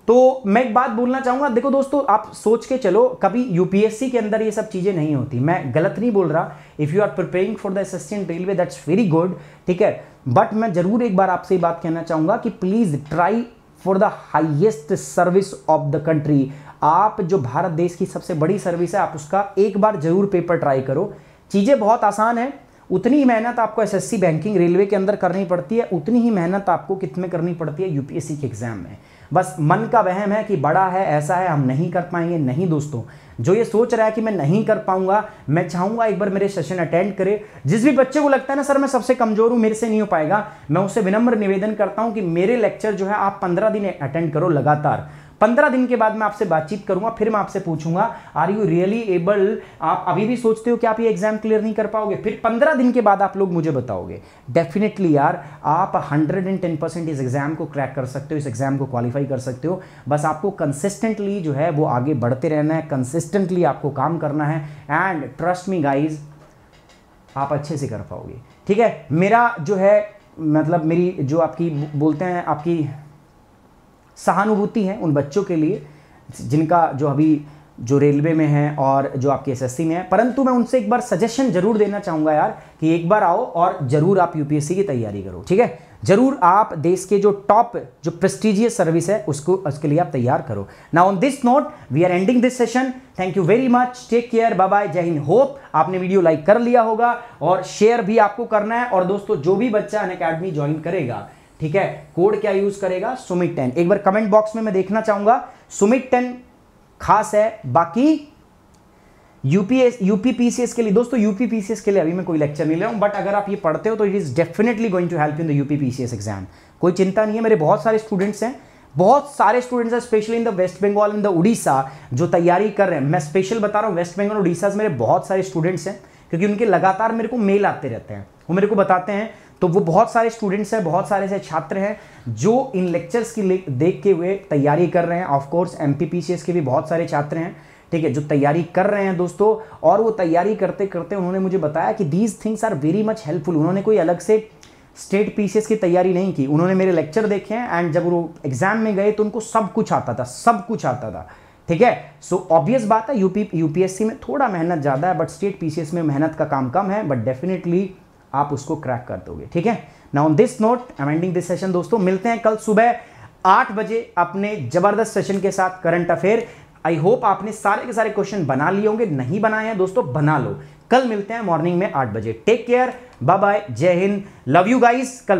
तो मैं एक बात बोलना चाहूंगा, देखो दोस्तों, आप सोच के चलो, कभी यूपीएससी के अंदर ये सब चीजें नहीं होती। मैं गलत नहीं बोल रहा, if you are preparing for the SSC and railway that's very good. ठीक है, बट मैं जरूर एक बार आपसे ये बात कहना चाहूंगा कि please try for the highest service of the country. आप जो भारत देश की सबसे बड़ी सर्विस है, आप उसका एक बार जरूर पेपर ट्राई करो। चीजें बहुत आसान है, उतनी ही मेहनत आपको एसएससी बैंकिंग रेलवे के अंदर करनी पड़ती है, उतनी ही मेहनत आपको कितने करनी पड़ती है यूपीएससी के एग्जाम में। बस मन का वहम है कि बड़ा है, ऐसा है, हम नहीं कर पाएंगे। नहीं दोस्तों, जो ये सोच रहा है कि मैं नहीं कर पाऊंगा, मैं चाहूंगा एक बार मेरे सेशन अटेंड करे। जिस भी बच्चे को लगता है ना सर मैं सबसे कमजोर हूं, मेरे से नहीं हो पाएगा, मैं उससे विनम्र निवेदन करता हूं कि मेरे लेक्चर जो है आप 15 दिन अटेंड करो लगातार। 15 दिन के बाद मैं आपसे बातचीत करूंगा, फिर मैं आपसे पूछूंगा आर यू रियली एबल। आप अभी भी सोचते हो कि आप ये एग्जाम क्लियर नहीं कर पाओगे, फिर 15 दिन के बाद आप लोग मुझे बताओगे। डेफिनेटली यार, आप 110% इस एग्जाम को क्रैक कर सकते हो, इस एग्जाम को क्वालिफाई कर सकते हो। बस आपको कंसिस्टेंटली जो है वो आगे बढ़ते रहना है, कंसिस्टेंटली आपको काम करना है, एंड ट्रस्ट मी गाइज, आप अच्छे से कर पाओगे। ठीक है, मेरा जो है मतलब मेरी जो आपकी बोलते हैं आपकी सहानुभूति है उन बच्चों के लिए जिनका जो अभी जो रेलवे में है और जो आपके एसएससी में है। परंतु मैं उनसे एक बार सजेशन जरूर देना चाहूंगा यार कि एक बार आओ और जरूर आप यूपीएससी की तैयारी करो। ठीक है, जरूर आप देश के जो टॉप जो प्रेस्टिजियस सर्विस है उसके लिए आप तैयार करो। Now on this note we are ending this session. Thank you very much, take care, bye bye, जय हिंद। होप आपने वीडियो लाइक कर लिया होगा और शेयर भी आपको करना है। और दोस्तों, जो भी बच्चा अनअकैडमी ज्वाइन करेगा, ठीक है, कोड क्या यूज करेगा, सुमित 10। एक बार कमेंट बॉक्स में मैं देखना चाहूंगा, सुमित 10 खास है। बाकी यूपीपीसीएस के लिए दोस्तों, यूपीपीसीएस के लिए अभी मैं कोई लेक्चर नहीं ले रहा हूं, बट अगर आप ये पढ़ते हो तो it is definitely going to help in the UPPCS exam. कोई चिंता नहीं है, मेरे बहुत सारे स्टूडेंट्स हैं, specially in the West Bengal, in the Orissa, जो तैयारी कर रहे हैं। मैं स्पेशल बता रहा हूँ, वेस्ट बंगाल उड़ीसा से मेरे बहुत सारे स्टूडेंट्स हैं, क्योंकि उनके लगातार मेरे को मेल आते रहते हैं, वो मेरे को बताते हैं। तो वो बहुत सारे स्टूडेंट्स हैं, बहुत सारे ऐसे छात्र हैं जो इन लेक्चर्स की देख के हुए तैयारी कर रहे हैं। ऑफ कोर्स एमपीपीसीएस के भी बहुत सारे छात्र हैं। ठीक है, जो तैयारी कर रहे हैं दोस्तों, और वो तैयारी करते करते उन्होंने मुझे बताया कि these things are very much helpful. उन्होंने कोई अलग से स्टेट पीसीएस की तैयारी नहीं की, उन्होंने मेरे लेक्चर देखे हैं एंड जब वो एग्जाम में गए तो उनको सब कुछ आता था, सब कुछ आता था। ठीक है, सो ऑब्वियस बात है यूपीएससी में थोड़ा मेहनत ज़्यादा है, बट स्टेट पीसीएस में मेहनत का काम कम है, बट डेफिनेटली आप उसको क्रैक कर दोगे। ठीक है, now on this note I am ending this session दोस्तों। मिलते हैं कल सुबह 8 बजे अपने जबरदस्त सेशन के साथ, करंट अफेयर। आई होप आपने सारे के सारे क्वेश्चन बना लिए होंगे, नहीं बनाए हैं दोस्तों बना लो। कल मिलते हैं मॉर्निंग में 8 बजे। टेक केयर, बाय बाय, जय हिंद, लव यू गाइस। कल